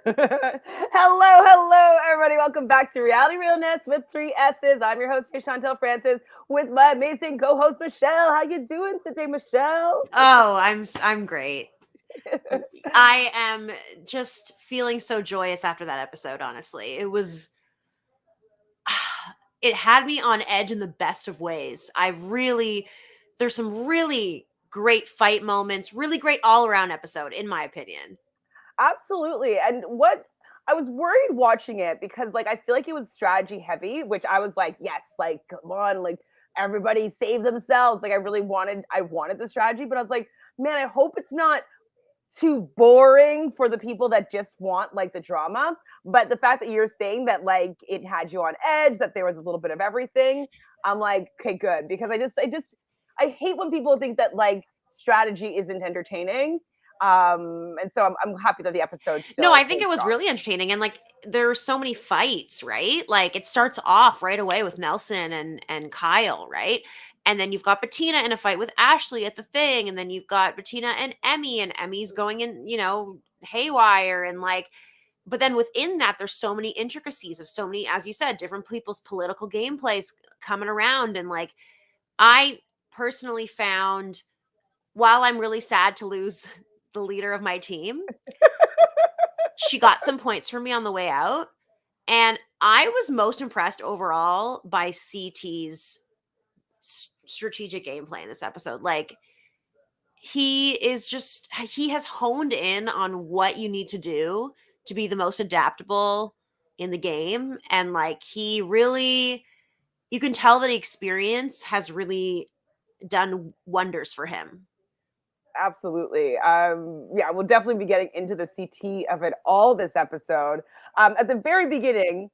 Hello, everybody. Welcome back to Reality Realness with three S's. I'm your host, Chantele Francis, with my amazing co-host, Michelle. How you doing today, Michelle? Oh, I'm great. I am just feeling so joyous after that episode, honestly. It was it had me on edge in the best of ways. There's some really great fight moments, really great all-around episode in my opinion. Absolutely. And what I was worried watching it because I feel like it was strategy heavy, which I was like, yes, come on, everybody save themselves. I wanted the strategy, but I was like, man, I hope it's not too boring for the people that just want the drama. But the fact that you're saying that it had you on edge, that there was a little bit of everything, I'm like, okay, good. Because I hate when people think that strategy isn't entertaining. And so I'm happy that the episode No, still I think holds it was strong. really entertaining and there were so many fights, right? Like it starts off right away with Nelson and Kyle, right? And then you've got Bettina in a fight with Ashley at the thing, and then you've got Bettina and Emmy's going in, haywire and but then within that there's so many intricacies of so many, as you said, different people's political gameplays coming around. And I personally found, while I'm really sad to lose the leader of my team, she got some points for me on the way out. And I was most impressed overall by CT's strategic gameplay in this episode. He has honed in on what you need to do to be the most adaptable in the game. And he really, you can tell that experience has really done wonders for him. Absolutely. Yeah, we'll definitely be getting into the CT of it all this episode. At the very beginning,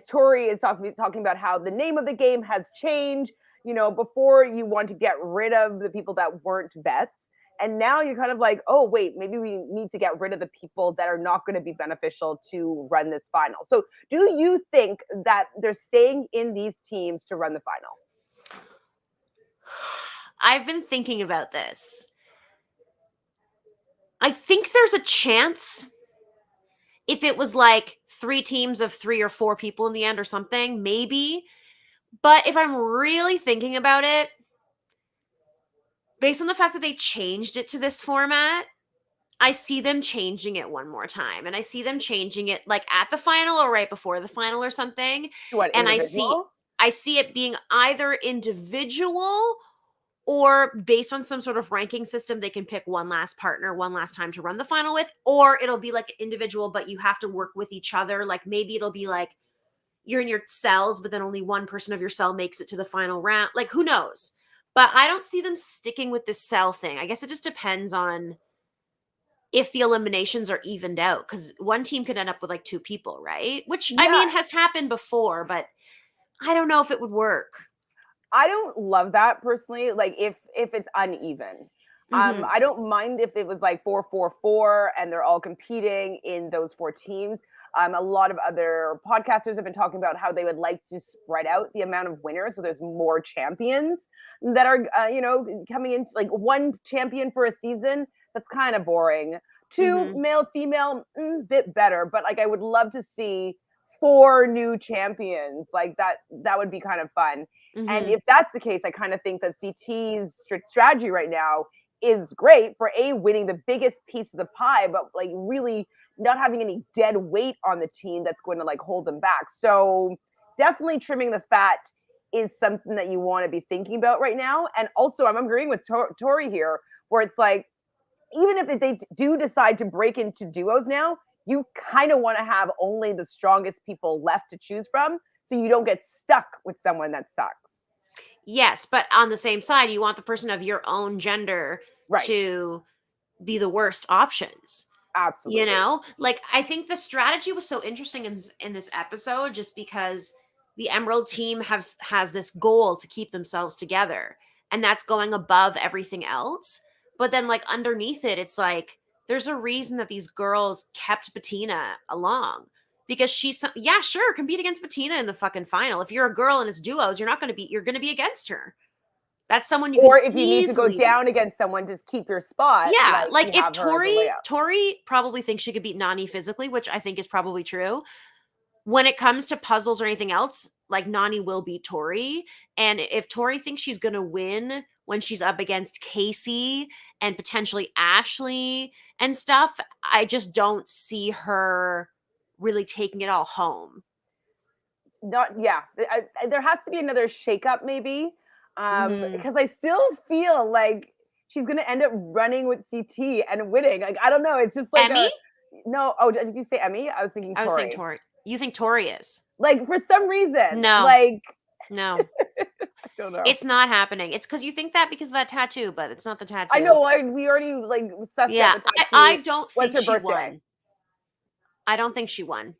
Tori is talking about how the name of the game has changed. Before you want to get rid of the people that weren't vets. And now you're kind of like, oh, wait, maybe we need to get rid of the people that are not going to be beneficial to run this final. So, do you think that they're staying in these teams to run the final? I've been thinking about this. I think there's a chance if it was three teams of 3 or 4 people in the end or something, maybe. But if I'm really thinking about it, based on the fact that they changed it to this format, I see them changing it one more time. And I see them changing it at the final or right before the final or something. To what And individual? I see it being either individual or based on some sort of ranking system. They can pick one last partner one last time to run the final with, or it'll be individual, but you have to work with each other. Maybe it'll be you're in your cells, but then only one person of your cell makes it to the final round. Who knows? But I don't see them sticking with this cell thing. I guess it just depends on if the eliminations are evened out, because one team could end up with 2 people, right? Which, I Yeah, mean, has happened before, but I don't know if it would work. I don't love that personally. If it's uneven, Mm-hmm. I don't mind if it was 4-4-4 and they're all competing in those 4 teams. A lot of other podcasters have been talking about how they would like to spread out the amount of winners, so there's more champions that are, coming into one champion for a season. That's kind of boring. Two Mm-hmm. male, female, bit better, but I would love to see 4 new champions. That would be kind of fun. And Mm-hmm. if that's the case, I kind of think that CT's strategy right now is great for winning the biggest piece of the pie, but really not having any dead weight on the team that's going to hold them back. So definitely trimming the fat is something that you want to be thinking about right now. And also, I'm agreeing with Tori here, where it's even if they do decide to break into duos now, you kind of want to have only the strongest people left to choose from, so you don't get stuck with someone that sucks. Yes, but on the same side, you want the person of your own gender Right. to be the worst options. Absolutely. I think the strategy was so interesting in this episode, just because the Emerald team has this goal to keep themselves together, and that's going above everything else. But then underneath it, it's there's a reason that these girls kept Bettina along, because yeah, sure, compete against Bettina in the fucking final. If you're a girl and it's duos, you're going to be against her. That's someone you Or can if you need to go easily down beat. against someone, just keep your spot. Yeah, You like if have her as a layup. Tori probably thinks she could beat Nany physically, which I think is probably true. When it comes to puzzles or anything else, like Nany will beat Tori. And if Tori thinks she's going to win when she's up against Kaycee and potentially Ashley and stuff, I just don't see her really taking it all home. There has to be another shakeup maybe, Mhm. because I still feel like she's gonna end up running with CT and winning. Like I don't know, it's just like Emy? no. Oh, did you say Emy? I was thinking I was saying Tori. Tori. You think Tori is? Like for some reason, No, like no. I don't know. It's not happening. It's because you think that because of that tattoo, but it's not the tattoo. I know. We already like sussed Yeah, out the tattoo. I don't What's think her she birthday? won. I don't think she won.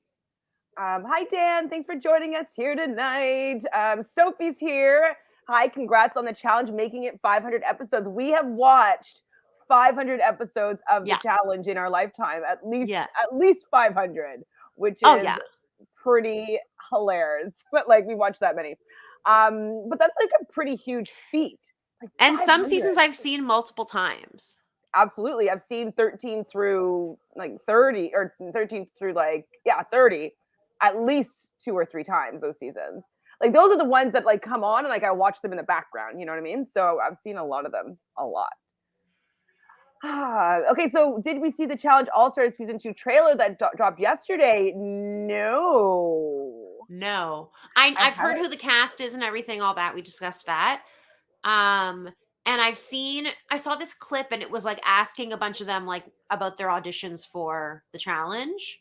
Hi Dan, thanks for joining us here tonight. Sophie's here. Hi, congrats on the challenge, making it 500 episodes. We have watched 500 episodes of the challenge in our lifetime, at least 500, which is pretty hilarious. But like we watched that many. But that's like a pretty huge feat. Like and some seasons I've seen multiple times. Absolutely. I've seen 13 through like 30 or 13 through 30 at least 2 or 3 times those seasons. Like those are the ones that like come on and like I watch them in the background, you know what I mean? So I've seen a lot of them, a lot. Okay, so did we see the Challenge All-Stars season 2 trailer that dropped yesterday? No. I've heard who the cast is and everything, all that. We discussed that. And I saw this clip and it was like asking a bunch of them like about their auditions for the challenge.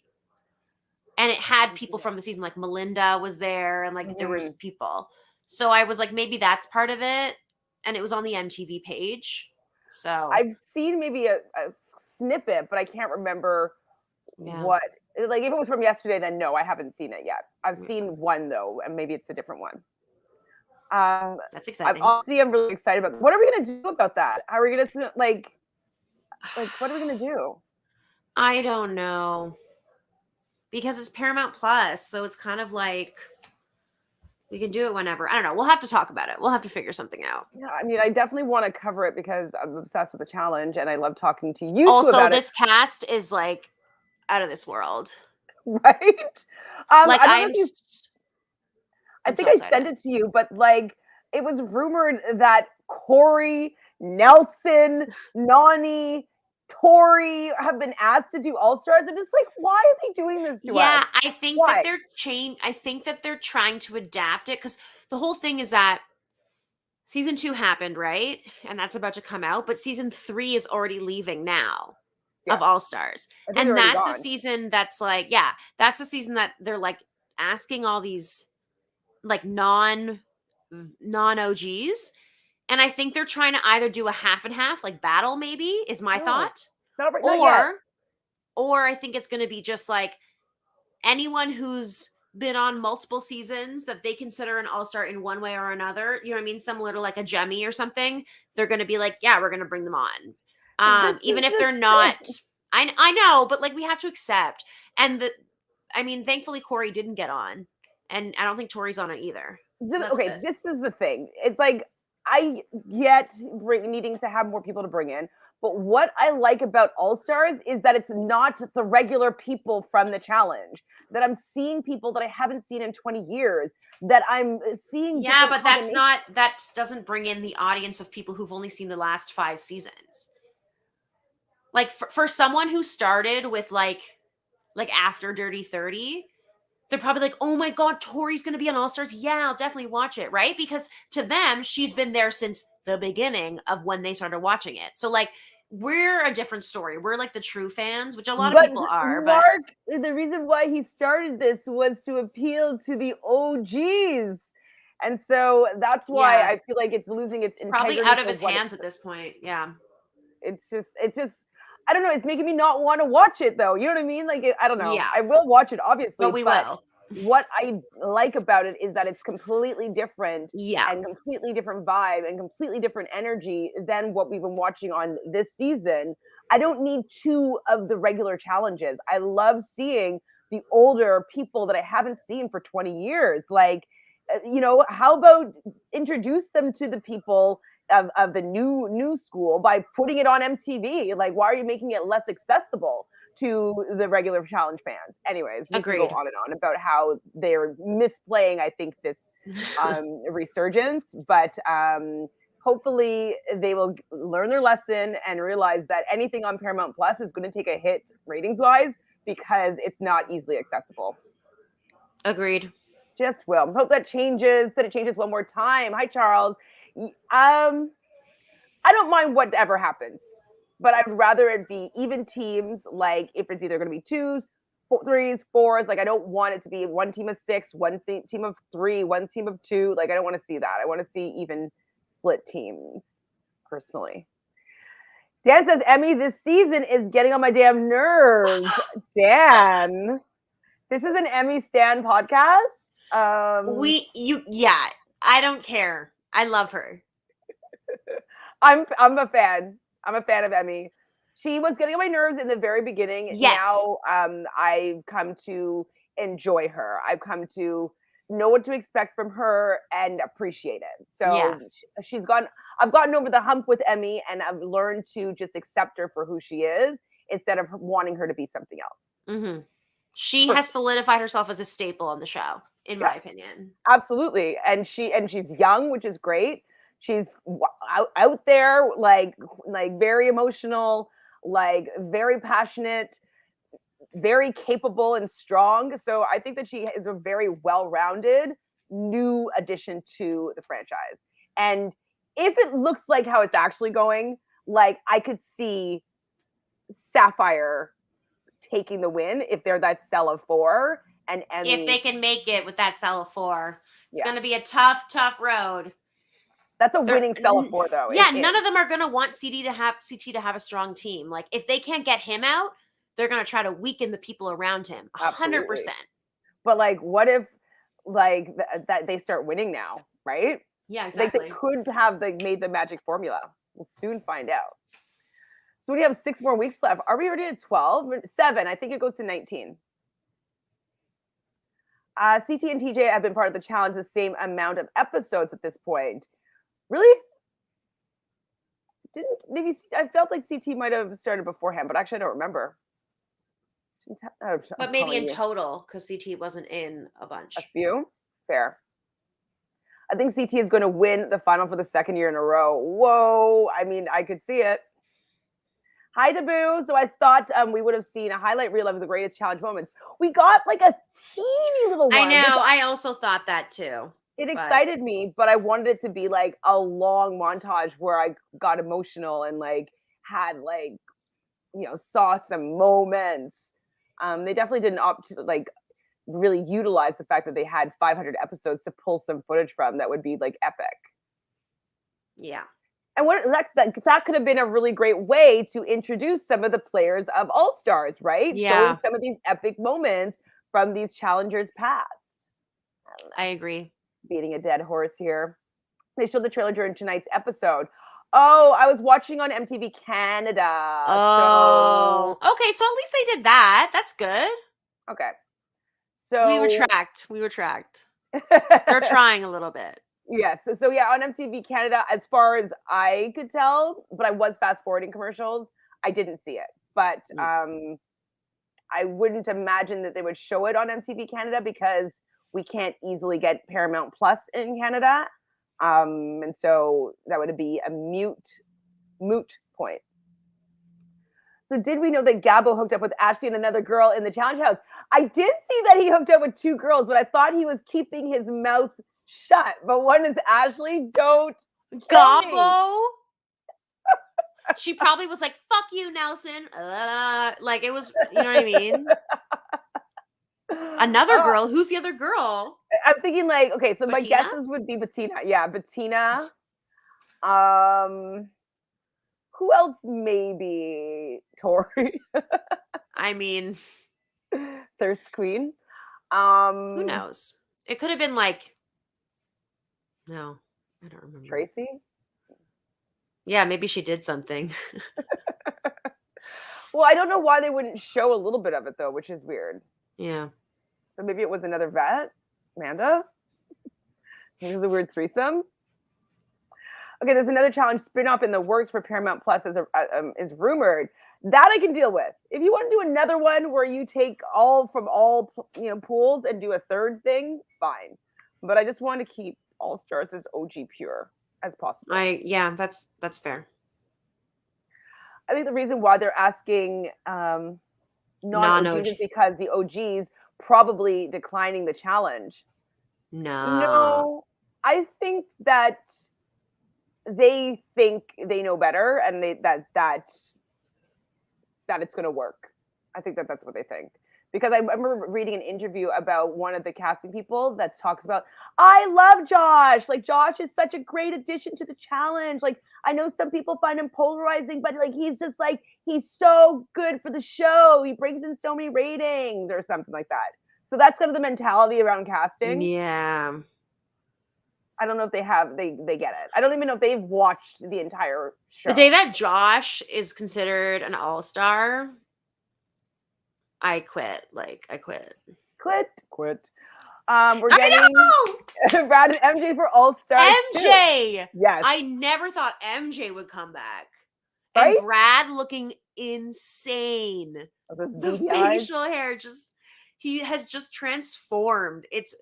And it had people from the season, like Melinda was there and like there was people. So I was like, maybe that's part of it. And it was on the MTV page. So I've seen maybe a snippet, but I can't remember what. Like if it was from yesterday, then no, I haven't seen it yet. I've seen one though, and maybe it's a different one. That's exciting. I'm really excited about. What are we gonna do about that? How are we gonna like what are we gonna do? I don't know. Because it's Paramount Plus, so it's kind of like we can do it whenever. I don't know. We'll have to talk about it. We'll have to figure something out. Yeah, I mean, I definitely want to cover it because I'm obsessed with the challenge and I love talking to you also, about this cast is like out of this world. Right? Like I think I sent it to you, but like it was rumored that Cory, Nelson, Nany, Tori have been asked to do All-Stars. I'm just like, why are they doing this to us? Yeah, I think that I think that they're trying to adapt it because the whole thing is that season 2 happened, right? And that's about to come out, but season 3 is already leaving now of All-Stars. And that's the season that's like, that's the season that they're like asking all these like non-OGs. And I think they're trying to either do a half and half, like battle maybe, is my thought. Or I think it's going to be just like anyone who's been on multiple seasons that they consider an all-star in one way or another, you know what I mean? Similar to like a Jemmy or something. They're going to be like, yeah, we're going to bring them on. Even if they're not, I know, but like we have to accept. And thankfully Cory didn't get on. And I don't think Tori's on it either. So this is the thing. It's like I get needing to have more people to bring in. But what I like about All-Stars is that it's not the regular people from the challenge. That I'm seeing people that I haven't seen in 20 years. That I'm seeing. Yeah, but that doesn't bring in the audience of people who've only seen the last 5 seasons. Like for someone who started with like after Dirty 30, they're probably like, oh my God, Tori's going to be on All-Stars. Yeah, I'll definitely watch it, right? Because to them, she's been there since the beginning of when they started watching it. So like, we're a different story. We're like the true fans, which a lot of people are. Mark, the reason why he started this was to appeal to the OGs. And so that's why I feel like it's losing its integrity. Probably out of his hands at this point. Yeah. It's just, I don't know. It's making me not want to watch it though. You know what I mean? Like, I don't know. Yeah. I will watch it, obviously. But we will. What I like about it is that it's completely different. Yeah. And completely different vibe and completely different energy than what we've been watching on this season. I don't need 2 of the regular challenges. I love seeing the older people that I haven't seen for 20 years. Like, how about introduce them to the people of the new school by putting it on MTV. Like, why are you making it less accessible to the regular challenge fans? Anyways, we can go Agreed. on and on about how they're misplaying, I think, this resurgence, but hopefully they will learn their lesson and realize that anything on Paramount Plus is going to take a hit ratings wise because it's not easily accessible. Agreed. Just will hope that it changes one more time. Hi, Charles. I don't mind whatever happens, but I'd rather it be even teams. Like if it's either going to be twos, threes, fours. Like I don't want it to be one team of six, team of three, one team of two. Like I don't want to see that. I want to see even split teams. Personally, Dan says Emy this season is getting on my damn nerves. Dan, this is an Emy Stan podcast. Yeah. I don't care. I love her. I'm a fan. I'm a fan of Emy. She was getting on my nerves in the very beginning. Yes. Now I've come to enjoy her. I've come to know what to expect from her and appreciate it. So yeah. I've gotten over the hump with Emy and I've learned to just accept her for who she is instead of wanting her to be something else. Mm-hmm. She has solidified herself as a staple on the show, in my opinion. Absolutely. And she's young, which is great. She's out there, like very emotional, like very passionate, very capable and strong. So I think that she is a very well-rounded new addition to the franchise. And if it looks like how it's actually going, like I could see Sapphire taking the win if they're that cell of four. And if they can make it with that cell of four, it's going to be a tough road. That's a winning cell of four, though. Yeah, none of them are going to want CT to have a strong team. Like, if they can't get him out, they're going to try to weaken the people around him. 100%. But, like, what if, like, that they start winning now, right? Yeah, exactly. Like, they could have made the magic formula. We'll soon find out. So we have 6 more weeks left. Are we already at 12? 7. I think it goes to 19. CT and TJ have been part of the challenge the same amount of episodes at this point. Really? I felt like CT might have started beforehand, but actually I don't remember. But maybe in total, because CT wasn't in a bunch. A few? Fair. I think CT is going to win the final for the second year in a row. Whoa. I mean, I could see it. Hi, Deboo. So I thought we would have seen a highlight reel of the greatest challenge moments. We got like a teeny little one. I know. I also thought that too. It excited me, but I wanted it to be like a long montage where I got emotional and like had like, saw some moments. They definitely didn't opt to like really utilize the fact that they had 500 episodes to pull some footage from that would be like epic. Yeah. And that could have been a really great way to introduce some of the players of All Stars, right? Yeah. Showing some of these epic moments from these challengers past. I agree. Beating a dead horse here. They showed the trailer during tonight's episode. Oh, I was watching on MTV Canada. Oh, okay. So at least they did that. That's good. Okay. So we retract. They're trying a little bit. Yes. So yeah, on MTV Canada, as far as I could tell, but I was fast forwarding commercials. I didn't see it, but I wouldn't imagine that they would show it on MTV Canada because we can't easily get Paramount Plus in Canada. And so that would be a moot point. So did we know that Gabo hooked up with Ashley and another girl in the challenge house? I did see that he hooked up with 2 girls, but I thought he was keeping his mouth shut. But one is Ashley. Don't Gabo. She probably was like, "Fuck you, Nelson." Like it was, you know what I mean? Another girl. Who's the other girl? I'm thinking like, okay, so Bettina? my guesses would be Bettina. Yeah, Bettina. Who else? Maybe Tori. I mean, Thirst Queen. Who knows? It could have been like, no, I don't remember. Tracy. Yeah, maybe she did something. Well, I don't know why they wouldn't show a little bit of it though, which is weird. Yeah. So maybe it was another vet, Amanda. Maybe it was a weird threesome. Okay, there's another challenge spin-off in the works for Paramount Plus is rumored. That I can deal with. If you want to do another one where you take all from all pools and do a third thing, fine. But I just want to keep All Stars as OG pure as possible. That's fair. I think the reason why they're asking non-OGs is because the OGs probably declining the challenge. No, I think that they think they know better and that it's going to work. I think that's what they think. Because I remember reading an interview about one of the casting people that talks about, I love Josh. Like, Josh is such a great addition to the challenge. Like, I know some people find him polarizing, but like, he's just like, he's so good for the show. He brings in so many ratings or something like that. So that's kind of the mentality around casting. Yeah. I don't know if they get it. I don't even know if they've watched the entire show. The day that Josh is considered an all-star, I quit. I quit. Quit. We're getting Brad and MJ for All-Stars. MJ! Too. Yes. I never thought MJ would come back. Right? And Brad looking insane. The facial hair he has just transformed. It's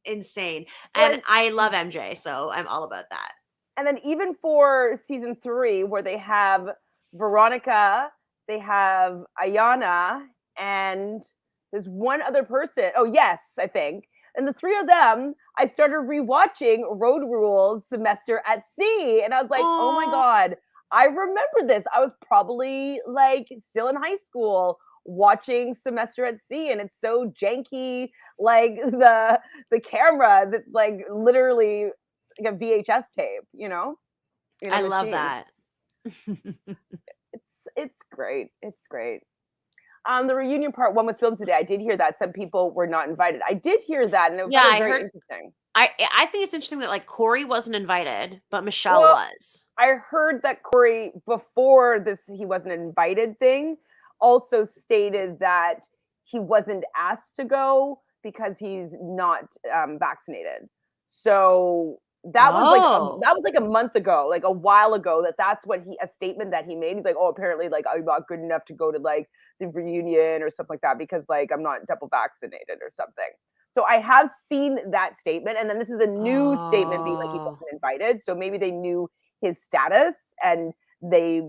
insane. And I love MJ, so I'm all about that. And then even for season 3, where they have Veronica, they have Ayana, and there's one other person. Oh, yes, I think. And the three of them, I started rewatching Road Rules Semester at Sea. And I was like, oh my God, I remember this. I was probably like still in high school watching Semester at Sea, and it's so janky. Like the cameras, it's like literally like a VHS tape, I love that. It's great. It's great. The reunion part 1 was filmed today. I did hear that some people were not invited. I did hear that, and it was very interesting. I think it's interesting that like Cory wasn't invited, but Michele was. I heard that Cory, before this he wasn't invited thing, also stated that he wasn't asked to go because he's not vaccinated. So that was like a month ago, like a while ago, that's what a statement that he made. He's like, oh, apparently like I'm not good enough to go to like the reunion or something like that because like I'm not double vaccinated or something. So I have seen that statement, and then this is a new statement being like he wasn't invited. So maybe they knew his status and they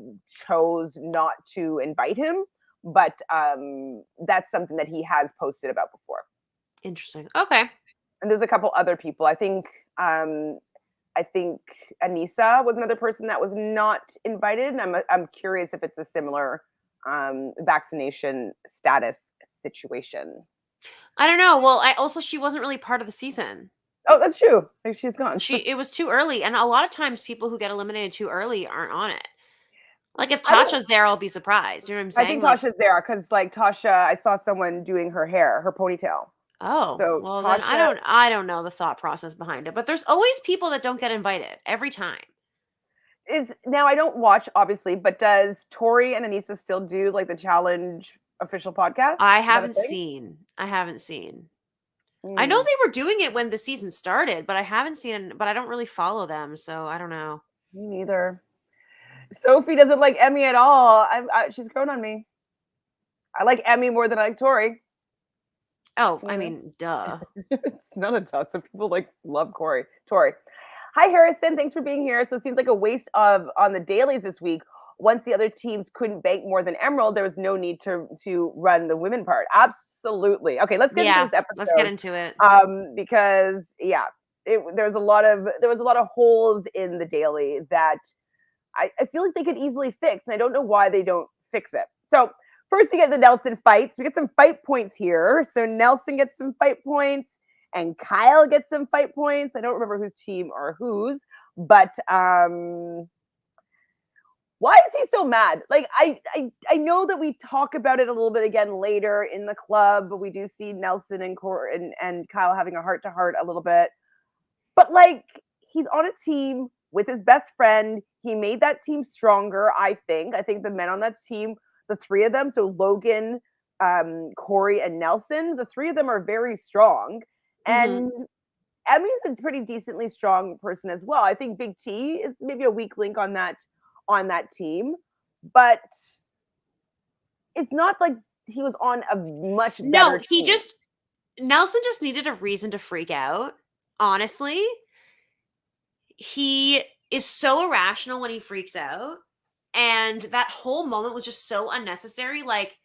chose not to invite him. But that's something that he has posted about before. Interesting. Okay. And there's a couple other people. I think Aneesa was another person that was not invited, and I'm curious if it's a similar vaccination status situation. I don't know. Well, she wasn't really part of the season. Oh, that's true. Like, she's gone. It was too early, and a lot of times people who get eliminated too early aren't on it. Like if Tasha's there, I'll be surprised. You know what I'm saying? I think Tasha's there because like Tasha, I saw someone doing her hair, her ponytail. Oh, so well Tasha, then I don't know the thought process behind it, but there's always people that don't get invited every time. Now I don't watch obviously, but does Tori and Aneesa still do like the challenge official podcast? I haven't seen. I know they were doing it when the season started, but I haven't seen. But I don't really follow them, so I don't know. Me neither. Sophie doesn't like Emy at all. She's grown on me. I like Emy more than I like Tori. Oh, I mean, duh. It's not a duh. Some people love Tori. Hi, Harrison. Thanks for being here. So it seems like a waste on the dailies this week. Once the other teams couldn't bank more than Emerald, there was no need to run the women part. Absolutely. Okay, let's get into this episode. Let's get into it. Because there was a lot of holes in the daily that I feel like they could easily fix, and I don't know why they don't fix it. So first we get the Nelson fights. We get some fight points here. So Nelson gets some fight points, and Kyle gets some fight points. I don't remember whose team or whose, but why is he so mad? Like I know that we talk about it a little bit again later in the club, but we do see Nelson and Kyle having a heart-to-heart a little bit. But like he's on a team with his best friend. He made that team stronger, I think. I think the men on that team, the three of them, so Logan, Cory, and Nelson, the three of them are very strong. And Emmy's a pretty decently strong person as well. I think Big T is maybe a weak link on that team, but it's not like he was on a much better team. Nelson just needed a reason to freak out. Honestly, he is so irrational when he freaks out, and that whole moment was just so unnecessary. Like,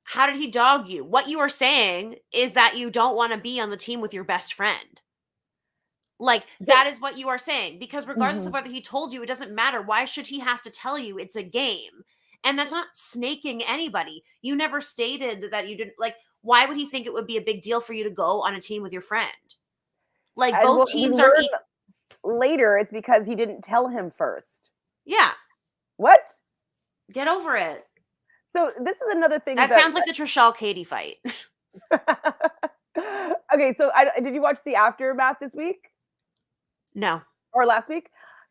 how did he dog you? What you are saying is that you don't want to be on the team with your best friend. Like, that is what you are saying, because regardless of whether he told you, it doesn't matter. Why should he have to tell you? It's a game. And that's not snaking anybody. You never stated that you didn't, like, why would he think it would be a big deal for you to go on a team with your friend? Like, And both teams are later, it's because he didn't tell him first. Yeah. What? Get over it. So this is another thing. That sounds like the Trishelle Katie fight. Okay, so did you watch the aftermath this week? No. Or last week?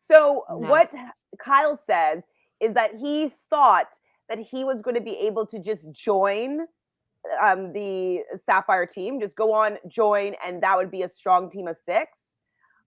So what Kyle says is that he thought that he was going to be able to just join the Sapphire team, just go on, join, and that would be a strong team of 6.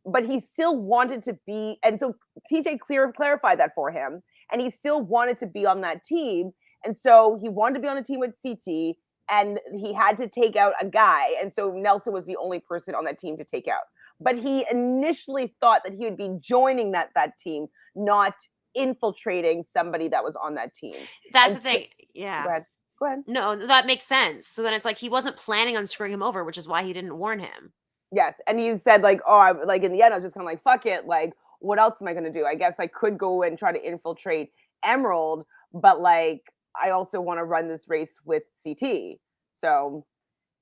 But he still wanted to be, and so TJ clarified that for him, and he still wanted to be on that team. And so he wanted to be on a team with CT, and he had to take out a guy. And so Nelson was the only person on that team to take out. But he initially thought that he would be joining that team, not infiltrating somebody that was on that team. That's the thing. Yeah. Go ahead. No, that makes sense. So then it's like he wasn't planning on screwing him over, which is why he didn't warn him. Yes. And he said, like, oh, like in the end, I was just kind of like, fuck it. Like, what else am I going to do? I guess I could go and try to infiltrate Emerald, but like, I also want to run this race with CT. So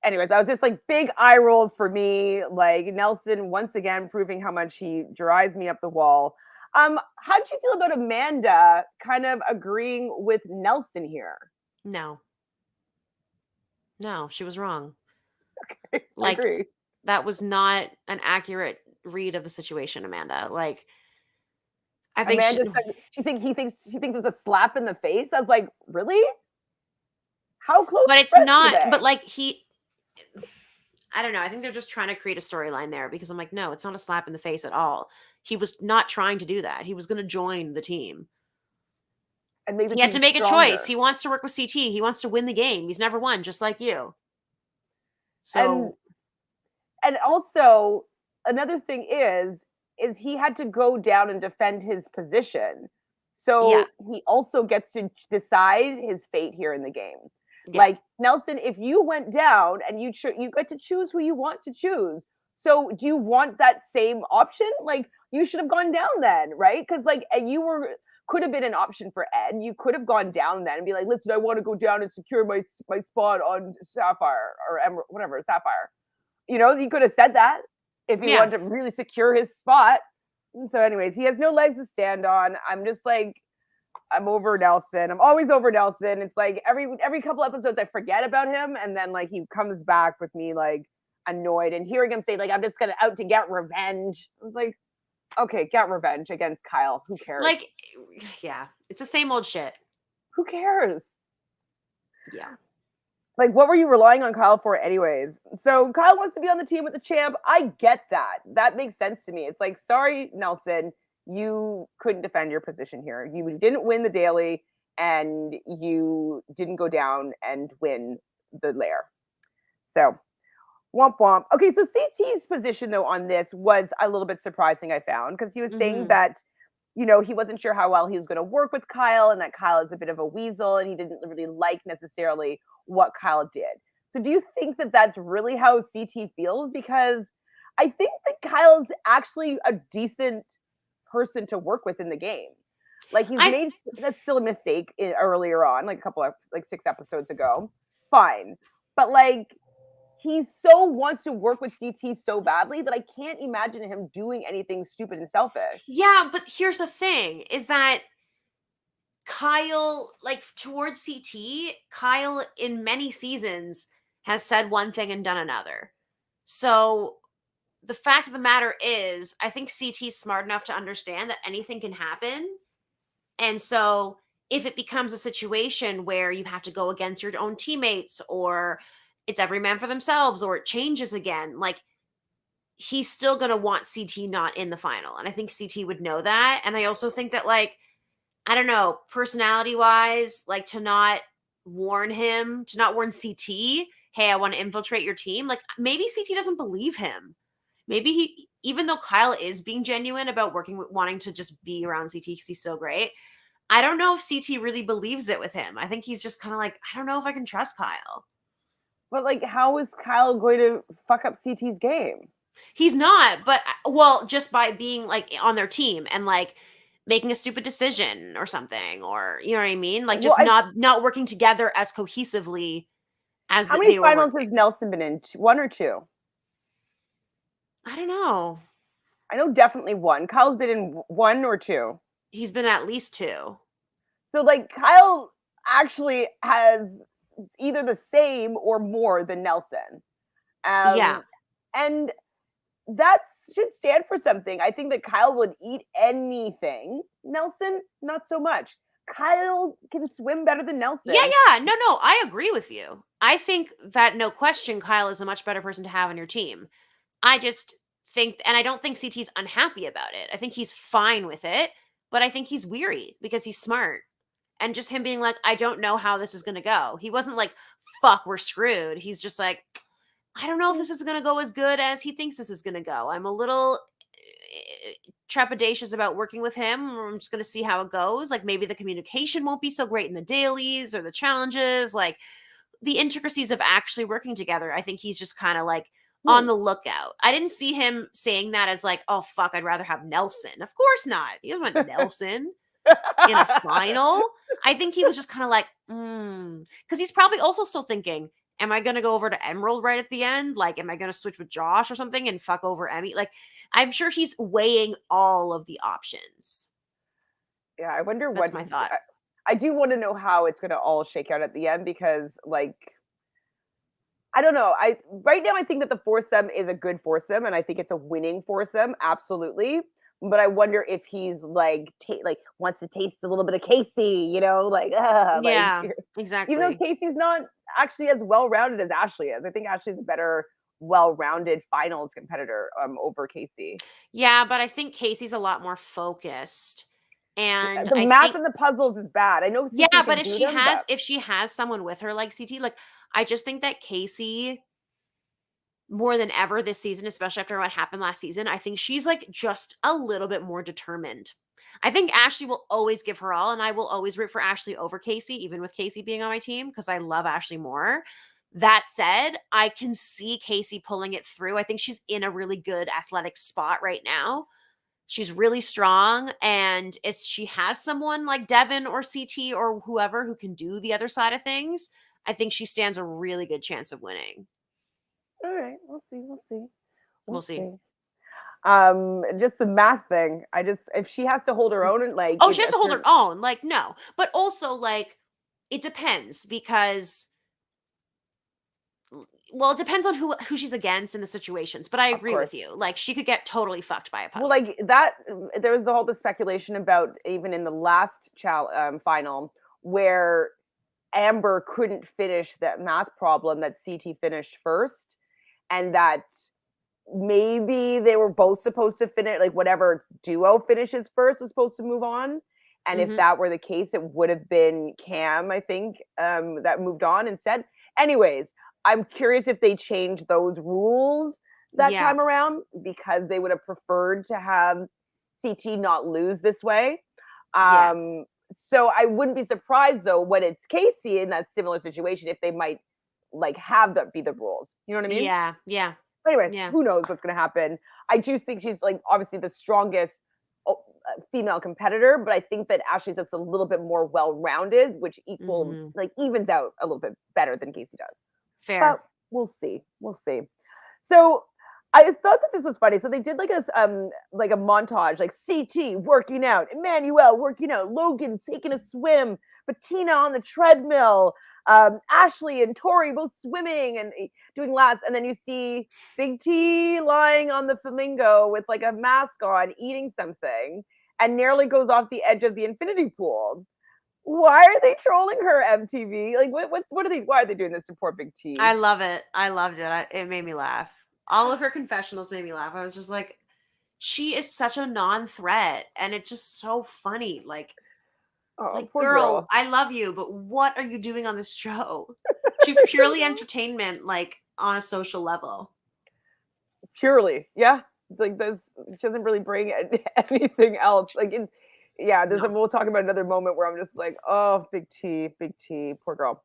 anyways, I was just like, big eye roll for me. Like, Nelson once again proving how much he drives me up the wall. How did you feel about Amanda kind of agreeing with Nelson here? No, she was wrong. Okay, like, I agree. That was not an accurate read of the situation, Amanda. Like, I think Amanda said she thinks it's a slap in the face. I was like, really? How close? But it's not. But like I don't know. I think they're just trying to create a storyline there, because I'm like, no, it's not a slap in the face at all. He was not trying to do that. He was going to join the team. And maybe he had to make a choice. He wants to work with CT. He wants to win the game. He's never won, just like you. So, and also another thing is he had to go down and defend his position. So he also gets to decide his fate here in the game. Yeah. Like, Nelson, if you went down and you get to choose who you want to choose. So do you want that same option? Like, you should have gone down then, right? Because like could have been an option for Ed. You could have gone down then and be like, listen, I want to go down and secure my spot on Sapphire or Emerald, whatever, Sapphire. You know, he could have said that if he wanted to really secure his spot. So anyways, he has no legs to stand on. I'm just like, I'm over Nelson. I'm always over Nelson. It's like every couple episodes I forget about him, and then like he comes back with me like annoyed, and hearing him say like, I'm just gonna out to get revenge. I was like, okay, get revenge against Kyle. Who cares? Like, yeah, it's the same old shit. Who cares? Yeah. Like, what were you relying on Kyle for anyways? So Kyle wants to be on the team with the champ. I get that. That makes sense to me. It's like, sorry, Nelson, you couldn't defend your position here. You didn't win the daily, and you didn't go down and win the lair. So, womp womp. Okay, so CT's position, though, on this was a little bit surprising, I found, because he was saying that, you know, he wasn't sure how well he was going to work with Kyle, and that Kyle is a bit of a weasel, and he didn't really like necessarily what Kyle did. So do you think that that's really how CT feels? Because I think that Kyle's actually a decent person to work with in the game. Like, he's made that's still a mistake earlier on, like a couple of 6 episodes ago. Fine. But like, he so wants to work with CT so badly that I can't imagine him doing anything stupid and selfish. Yeah, but here's the thing, is that Kyle, like, towards CT, Kyle in many seasons has said one thing and done another. So the fact of the matter is, I think CT's smart enough to understand that anything can happen. And so if it becomes a situation where you have to go against your own teammates, or it's every man for themselves, or it changes again, like, he's still going to want CT not in the final. And I think CT would know that. And I also think that, like, I don't know, personality wise, like to not warn CT, hey, I want to infiltrate your team. Like maybe CT doesn't believe him. Maybe he, even though Kyle is being genuine about wanting to just be around CT because he's so great, I don't know if CT really believes it with him. I think he's just kind of like, I don't know if I can trust Kyle. But like, how is Kyle going to fuck up CT's game? He's not, but well, just by being like on their team and like making a stupid decision or something, or you know what I mean? Like just not working together as cohesively as how many they were finals working. has Nelson been in? One or two? I don't know. I know definitely one. Kyle's been in one or two. He's been at least two. So like Kyle actually has either the same or more than Nelson. Yeah. And that should stand for something. I think that Kyle would eat anything. Nelson, not so much. Kyle can swim better than Nelson. Yeah. No, I agree with you. I think that no question, Kyle is a much better person to have on your team. I just think, and I don't think CT's unhappy about it. I think he's fine with it, but I think he's weary because he's smart. And just him being like, I don't know how this is going to go. He wasn't like, fuck, we're screwed. He's just like, I don't know if this is going to go as good as he thinks this is going to go. I'm a little trepidatious about working with him. I'm just going to see how it goes. Like maybe the communication won't be so great in the dailies or the challenges, like the intricacies of actually working together. I think he's just kind of like on the lookout. I didn't see him saying that as like, oh, fuck, I'd rather have Nelson. Of course not. He doesn't want Nelson in a final. I think he was just kind of like, because he's probably also still thinking, am I going to go over to Emerald right at the end? Like, am I going to switch with Josh or something and fuck over Emy? Like, I'm sure he's weighing all of the options. Yeah, I wonder That's my thought. I do want to know how it's going to all shake out at the end because, like, I don't know. Right now I think that the foursome is a good foursome, and I think it's a winning foursome, absolutely. But I wonder if he's like wants to taste a little bit of Kaycee, you know, yeah, like, exactly. Even though Casey's not actually as well-rounded as Ashley is, I think Ashley's a better well-rounded finals competitor over Kaycee. Yeah, but I think Kaycee's a lot more focused. And the math and the puzzles is bad. I know. Yeah, but if she has someone with her like CT, like I just think that Kaycee, more than ever this season, especially after what happened last season, I think she's like just a little bit more determined. I think Ashley will always give her all, and I will always root for Ashley over Kaycee, even with Kaycee being on my team, because I love Ashley more. That said, I can see Kaycee pulling it through. I think she's in a really good athletic spot right now. She's really strong, and if she has someone like Devin or CT or whoever who can do the other side of things, I think she stands a really good chance of winning. All right, we'll see. We'll see. Just the math thing. If she has to hold her own and like, she has to hold her own. Like, no, but also like, it depends because, well, it depends on who she's against in the situations. But I agree with you. Like, she could get totally fucked by a puzzle. Well, like that. There was all the speculation about even in the last final where Amber couldn't finish that math problem that CT finished first, and that maybe they were both supposed to finish, like whatever duo finishes first was supposed to move on. And if that were the case, it would have been Cam, I think, that moved on instead. Anyways, I'm curious if they changed those rules that time around because they would have preferred to have CT not lose this way. So I wouldn't be surprised though when it's Kaycee in that similar situation if they might like have that be the rules. You know what I mean? Yeah. Anyways, who knows what's going to happen? I do think she's like obviously the strongest female competitor, but I think that Ashley's just a little bit more well-rounded, which evens out a little bit better than Kaycee does. Fair. But we'll see. So I thought that this was funny. So they did like a montage, like CT working out, Emanuel working out, Logan taking a swim, Bettina on the treadmill, Ashley and Tori both swimming and doing laps, and then you see Big T lying on the flamingo with like a mask on, eating something, and nearly goes off the edge of the infinity pool. Why are they trolling her, MTV? Like, what are they? Why are they doing this to poor Big T? I love it. I loved it. It made me laugh. All of her confessionals made me laugh. I was just like, she is such a non-threat, and it's just so funny. Oh, Like, poor girl, girl. I love you, but what are you doing on this show? She's purely entertainment, like on a social level. Purely, yeah. Like this, she doesn't really bring anything else. Like it's, yeah. No. We'll talk about another moment where I'm just like, oh, big T, poor girl.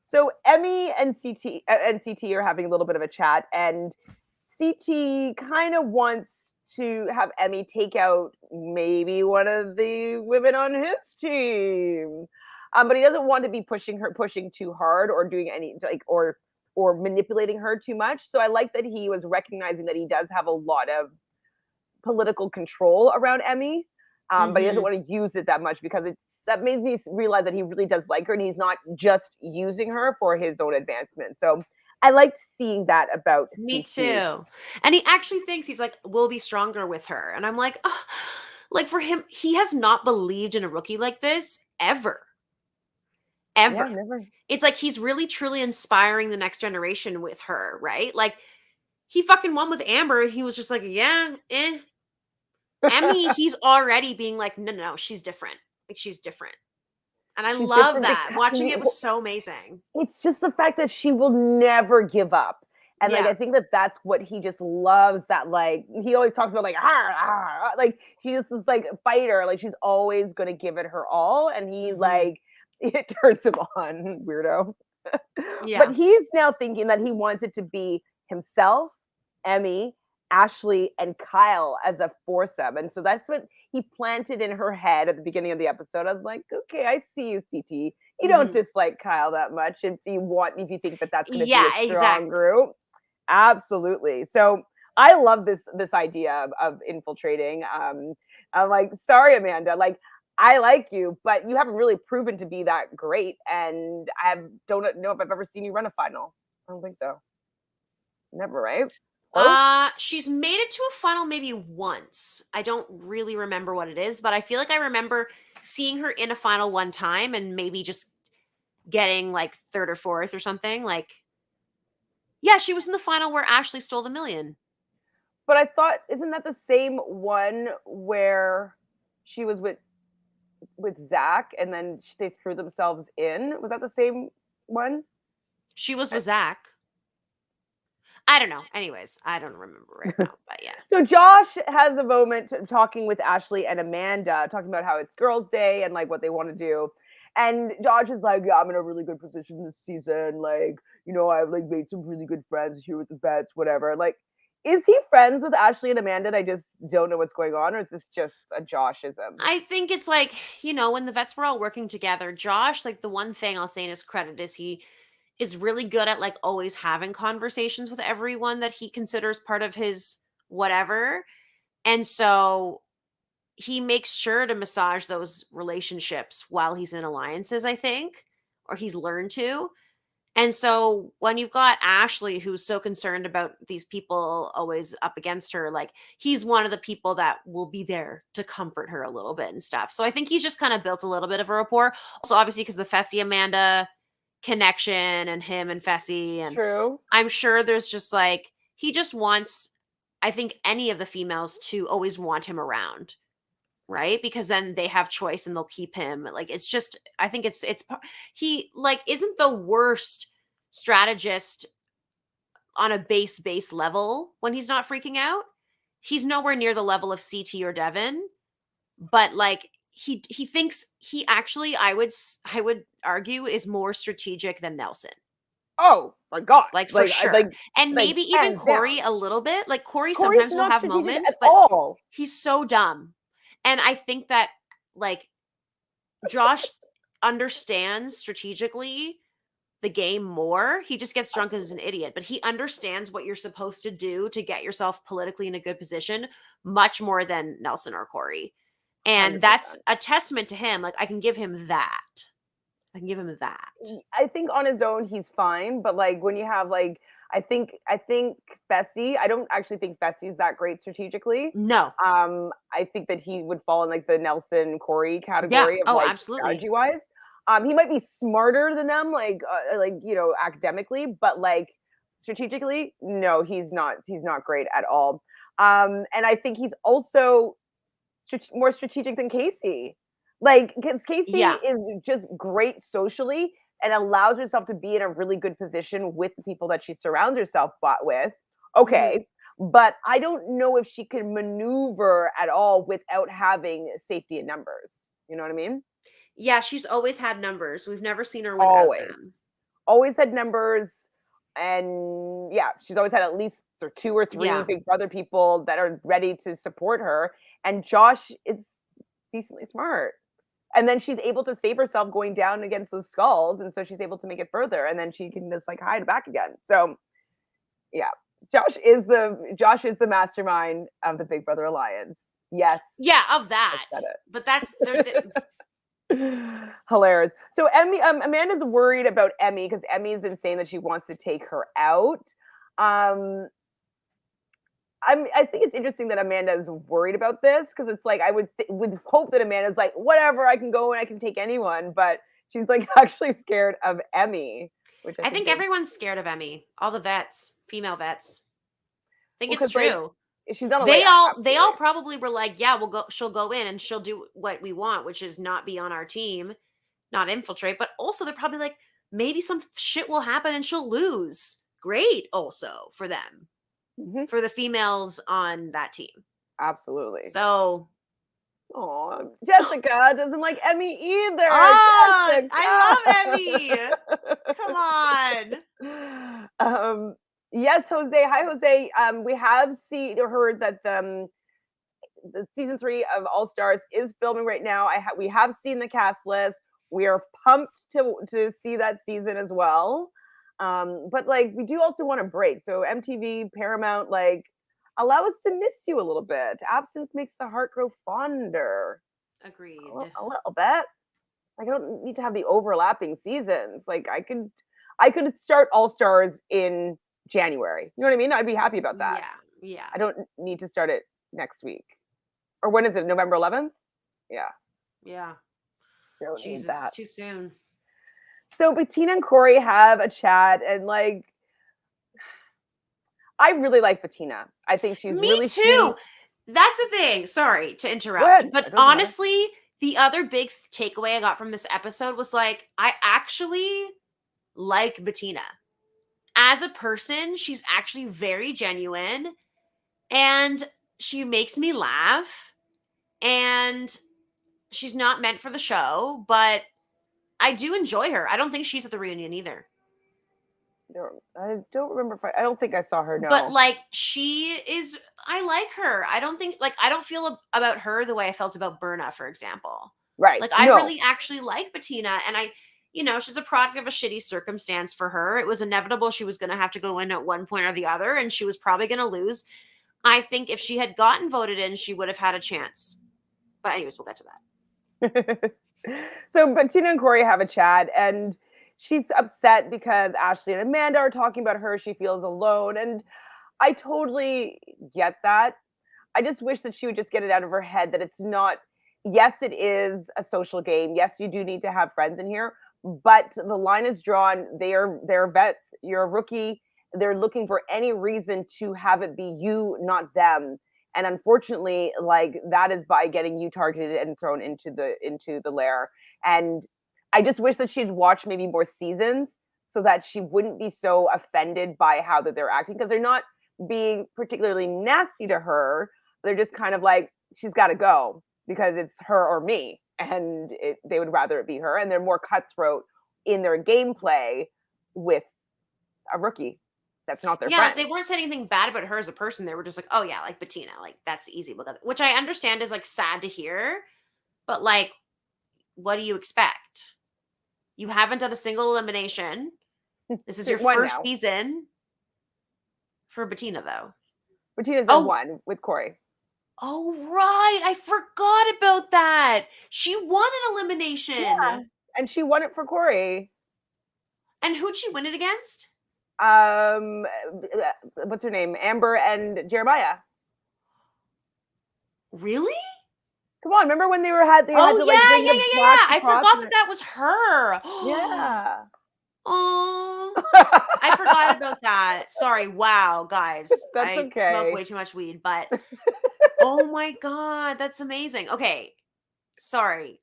So Emy and CT are having a little bit of a chat, and CT kind of wants to have Emy take out maybe one of the women on his team. But he doesn't want to be pushing too hard or doing any like or manipulating her too much. So I like that he was recognizing that he does have a lot of political control around Emy, but he doesn't want to use it that much because that made me realize that he really does like her and he's not just using her for his own advancement. So I liked seeing that about Me CT. too. And he actually thinks he's like, we'll be stronger with her. And I'm like, oh, like for him, he has not believed in a rookie like this ever. Yeah, Ever. never. It's like he's really truly inspiring the next generation with her, right? Like he fucking won with Amber and he was just like, yeah, eh. Emy, he's already being like, no, she's different. Like she's different. And I She's love different that. because Watching it was so amazing. it's just the fact that she will never give up. And like Yeah. I think that that's what he just loves. That like he always talks about like like she just is like a fighter. Like she's always going to give it her all, and he like it turns him on, weirdo. Yeah. But he's now thinking that he wants it to be himself, Emy, Ashley, and Kyle as a foursome. And so that's what he planted in her head at the beginning of the episode. I was like, okay, I see you, CT. You don't dislike Kyle that much if you think that that's going to be Yeah, a strong exactly. group. Absolutely. So I love this idea of infiltrating. I'm like, sorry, Amanda. Like I like you, but you haven't really proven to be that great. And don't know if I've ever seen you run a final. I don't think so. Never, right? Close? She's made it to a final maybe once. I don't really remember what it is, but I feel like I remember seeing her in a final one time and maybe just getting like third or fourth or something. Like, yeah, she was in the final where Ashley stole the million. But I thought, isn't that the same one where she was with Zach and then they threw themselves in? Was that the same one? She was with Zach. I don't know. Anyways, I don't remember right now, but yeah. So Josh has a moment talking with Ashley and Amanda, talking about how it's girls' day and like what they want to do. And Josh is like, yeah, I'm in a really good position this season. Like, I've like made some really good friends here with the vets, whatever. Like, is he friends with Ashley and Amanda? And I just don't know what's going on, or is this just a Joshism? I think it's like, when the vets were all working together, Josh, like the one thing I'll say in his credit is he is really good at like always having conversations with everyone that he considers part of his whatever. And so he makes sure to massage those relationships while he's in alliances, I think, or he's learned to. And so when you've got Ashley, who's so concerned about these people always up against her, like he's one of the people that will be there to comfort her a little bit and stuff. So I think he's just kind of built a little bit of a rapport. Also, obviously, because the Fessy Amanda connection and him and Fessy. And True. I'm sure there's just like, he just wants, I think, any of the females to always want him around. Right? Because then they have choice and they'll keep him. Like, it's just, I think he like isn't the worst strategist on a base level when he's not freaking out. He's nowhere near the level of CT or Devin, but like he thinks he actually, I would argue, is more strategic than Nelson. Oh my god! Like for sure, and maybe even hands Cory down. a little bit. Like Cory Cory's sometimes will not have strategic moments, at but all. he's so dumb. And I think that like Josh understands strategically the game more. He just gets drunk as an idiot, but he understands what you're supposed to do to get yourself politically in a good position much more than Nelson or Cory. And 100%. that's a testament to him. Like I can give him that. I think on his own he's fine, but like when you have like I think Fessy, I don't actually think Fessy's that great strategically. No. I think that he would fall in like the Nelson Cory category of like absolutely. strategy wise. He might be smarter than them, like academically, but like strategically, no, he's not. He's not great at all. And I think he's also more strategic than Kaycee. Like, because Kaycee Yeah. is just great socially and allows herself to be in a really good position with the people that she surrounds herself with. Okay. But I don't know if she can maneuver at all without having safety in numbers. You know what I mean? Yeah, she's always had numbers. We've never seen her without Always. them. Always had numbers. And yeah, she's always had at least 2 or 3 Yeah. big brother people that are ready to support her. And Josh is decently smart. And then she's able to save herself going down against those skulls, and so she's able to make it further, and then she can just like hide back again. So yeah, Josh is the mastermind of the Big Brother Alliance. Yes. Yeah, of that. But that's Hilarious. So Amanda's worried about Emy because Emmy's been saying that she wants to take her out. I think it's interesting that Amanda is worried about this because it's like I would hope that Amanda's like, whatever, I can go and I can take anyone, but she's like actually scared of Emy, which I think everyone's scared of Emy. All the vets, female vets. I think it's true. Like, she's not. They all probably were like, yeah, she'll go in and she'll do what we want, which is not be on our team, not infiltrate. But also they're probably like, maybe some shit will happen and she'll lose. Great, also for them. For the females on that team. Absolutely. So, Jessica doesn't like Emy either. Oh, Jessica. I love Emy. Come on. Yes, Jose. Hi, Jose. We have heard that the season 3 of All Stars is filming right now. We have seen the cast list. We are pumped to see that season as well. But like we do also want a break. So MTV, Paramount, like allow us to miss you a little bit. Absence makes the heart grow fonder. Agreed. A little bit. Like I don't need to have the overlapping seasons. Like I could start All Stars in January. You know what I mean? I'd be happy about that. Yeah. I don't need to start it next week. Or when is it? November 11th? Yeah. Jesus, it's too soon. So Bettina and Cory have a chat, and like, I really like Bettina. I think she's really too. Sweet. That's the thing. Sorry to interrupt, but honestly, matter. The other big takeaway I got from this episode was like, I actually like Bettina as a person. She's actually very genuine, and she makes me laugh. And she's not meant for the show, but I do enjoy her. I don't think she's at the reunion either. I don't remember I don't think I saw her, no. But like she is, I like her. I don't feel about her the way I felt about Berna, for example. Right. Like I really actually like Bettina, and she's a product of a shitty circumstance for her. It was inevitable she was going to have to go in at one point or the other, and she was probably going to lose. I think if she had gotten voted in, she would have had a chance. But anyways, we'll get to that. So Bettina and Cory have a chat, and she's upset because Ashley and Amanda are talking about her. She feels alone, and I totally get that. I just wish that she would just get it out of her head that it's not, yes, it is a social game. Yes, you do need to have friends in here, but the line is drawn. They're vets. You're a rookie. They're looking for any reason to have it be you, not them. And unfortunately, like that is by getting you targeted and thrown into the lair. And I just wish that she'd watch maybe more seasons so that she wouldn't be so offended by how that they're acting, because they're not being particularly nasty to her. They're just kind of like, she's got to go because it's her or me, and they would rather it be her. And they're more cutthroat in their gameplay with a rookie that's not their friend. They weren't saying anything bad about her as a person. They were just like, oh yeah, like Bettina, like that's easy, which I understand is like sad to hear, but like, what do you expect? You haven't done a single elimination. This is your first season for Bettina, though. Bettina's in one with Cory. Oh, right. I forgot about that. She won an elimination. Yeah, and she won it for Cory. And who'd she win it against? What's her name? Amber and Jeremiah. Really? Come on, remember when they had to yeah. bring the I forgot that was her. Yeah. Oh, I forgot about that. Sorry. Wow, guys. That's I smoke okay. way too much weed, but oh my God, that's amazing. Okay. Sorry.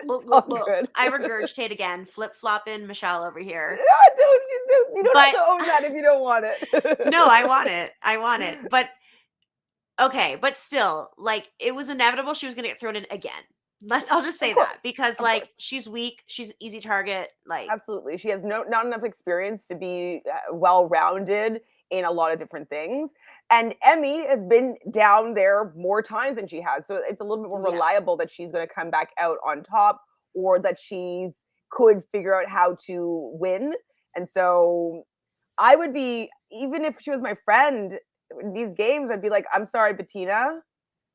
It's all good. I regurgitate again, flip flopping Michelle over here. You don't have But to own that if you don't want no, I it. want it. I want it. But okay, but still, like it was inevitable she was gonna get thrown in again. I'll just Of say course, that because of course. like she's weak, she's easy target. Like, Absolutely. She has not enough experience to be well-rounded in a lot of different things. And Emy has been down there more times than she has. So it's a little bit more yeah. reliable that she's going to come back out on top or that she could figure out how to win. And so I would be, even if she was my friend in these games, I'd be like, I'm sorry, Bettina.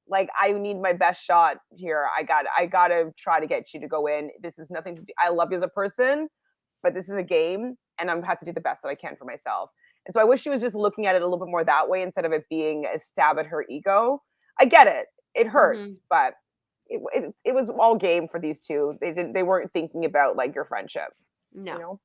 Like, I need my best shot here. I gotta try to get you to go in. This is nothing to do. I love you as a person, but this is a game and I'm have to do the best that I can for myself. And so I wish she was just looking at it a little bit more that way instead of it being a stab at her ego. I get it. It hurts, Mm-hmm. but it was all game for these two. They weren't thinking about like your friendship, No. you know?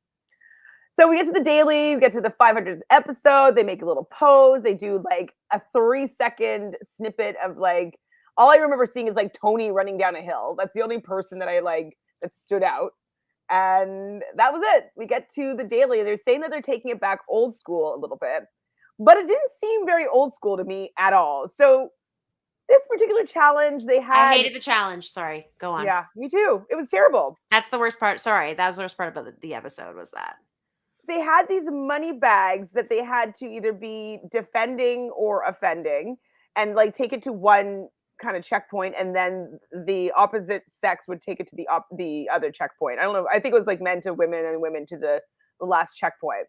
So we get to the daily, we get to the 500th episode. They make a little pose. They do like a 3-second snippet of like, all I remember seeing is like Tony running down a hill. That's the only person that I like that stood out. And that was it. We get to the daily. They're saying that they're taking it back old school a little bit, but it didn't seem very old school to me at all. So this particular challenge, they I had, hated the challenge. Sorry. Go on. yeah, me too. It was terrible. That's the worst part. Sorry. That was the worst part about the episode was that. They had these money bags that they had to either be defending or offending and like take it to one kind of checkpoint and then the opposite sex would take it to the other checkpoint. I don't know. I think it was like men to women and women to the last checkpoint.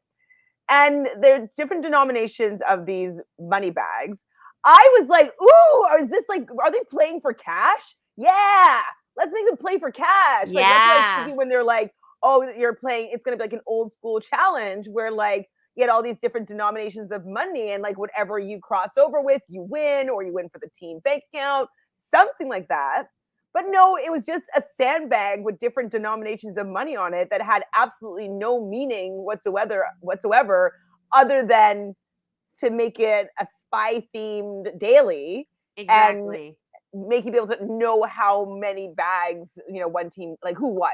And there's different denominations of these money bags. I was like, ooh, is this like, are they playing for cash? Yeah, let's make them play for cash. Like, that's what I was Yeah. thinking when they're like, oh, you're playing, it's going to be like an old school challenge where like you get all these different denominations of money and like whatever you cross over with, you win or you win for the team bank account, something like that. But no, it was just a sandbag with different denominations of money on it that had absolutely no meaning whatsoever, other than to make it a spy themed daily and Exactly. make you be able to know how many bags, one team, like who won.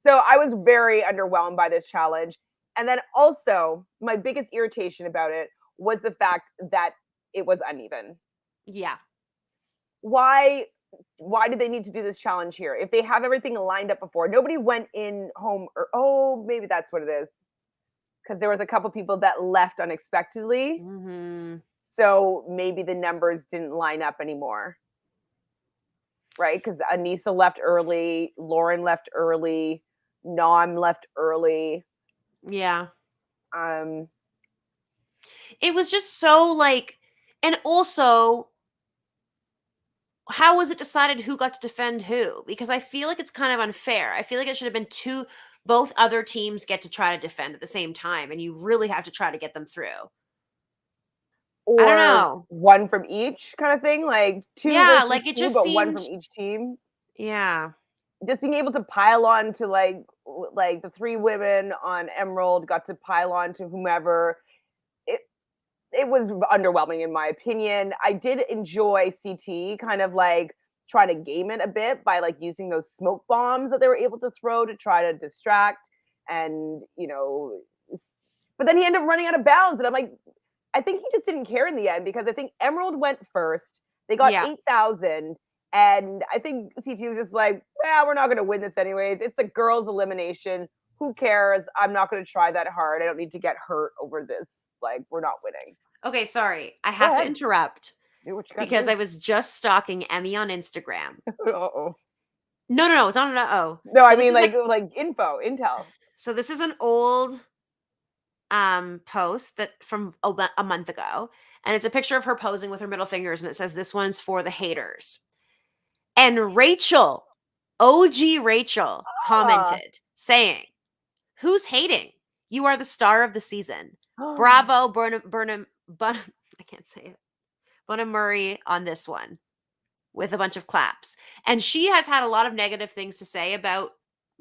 So I was very underwhelmed by this challenge. And then also, my biggest irritation about it was the fact that it was uneven. Yeah. Why did they need to do this challenge here? If they have everything lined up before, nobody went in home or maybe that's what it is. Because there was a couple people that left unexpectedly. Mm-hmm. So maybe the numbers didn't line up anymore. Right? Because Aneesa left early, Lauren left early, Nam left early. Yeah. Um, It was just so like, and also, how was it decided who got to defend who? Because I feel like it's kind of unfair. I feel like it should have been both other teams get to try to defend at the same time, and you really have to try to get them through. I don't or know. one from each kind of thing, like two Yeah, versus like it two, just but one from seemed. each team. Yeah. Just being able to pile on to like the three women on Emerald got to pile on to whomever. It was underwhelming in my opinion. I did enjoy CT kind of like trying to game it a bit by like using those smoke bombs that they were able to throw to try to distract and but then he ended up running out of bounds and I'm like, I think he just didn't care in the end because I think Emerald went first. They got Yeah. 8,000 and I think CT was just like, well, we're not going to win this anyways. It's a girls' elimination. Who cares? I'm not going to try that hard. I don't need to get hurt over this. Like, we're not winning. Okay, sorry. I Go have to ahead. interrupt Do what you got to because do. I was just stalking Emy on Instagram. Uh-oh. No, it's not an uh-oh. No, So I this mean is like intel. so this is an old post that from a month ago, and it's a picture of her posing with her middle fingers, and it says, "This one's for the haters." And Rachel, OG Rachel, Ah. commented saying, "Who's hating? You are the star of the season. Bravo, Burnham, I can't say it. Burnham Murray on this one," with a bunch of claps. And she has had a lot of negative things to say about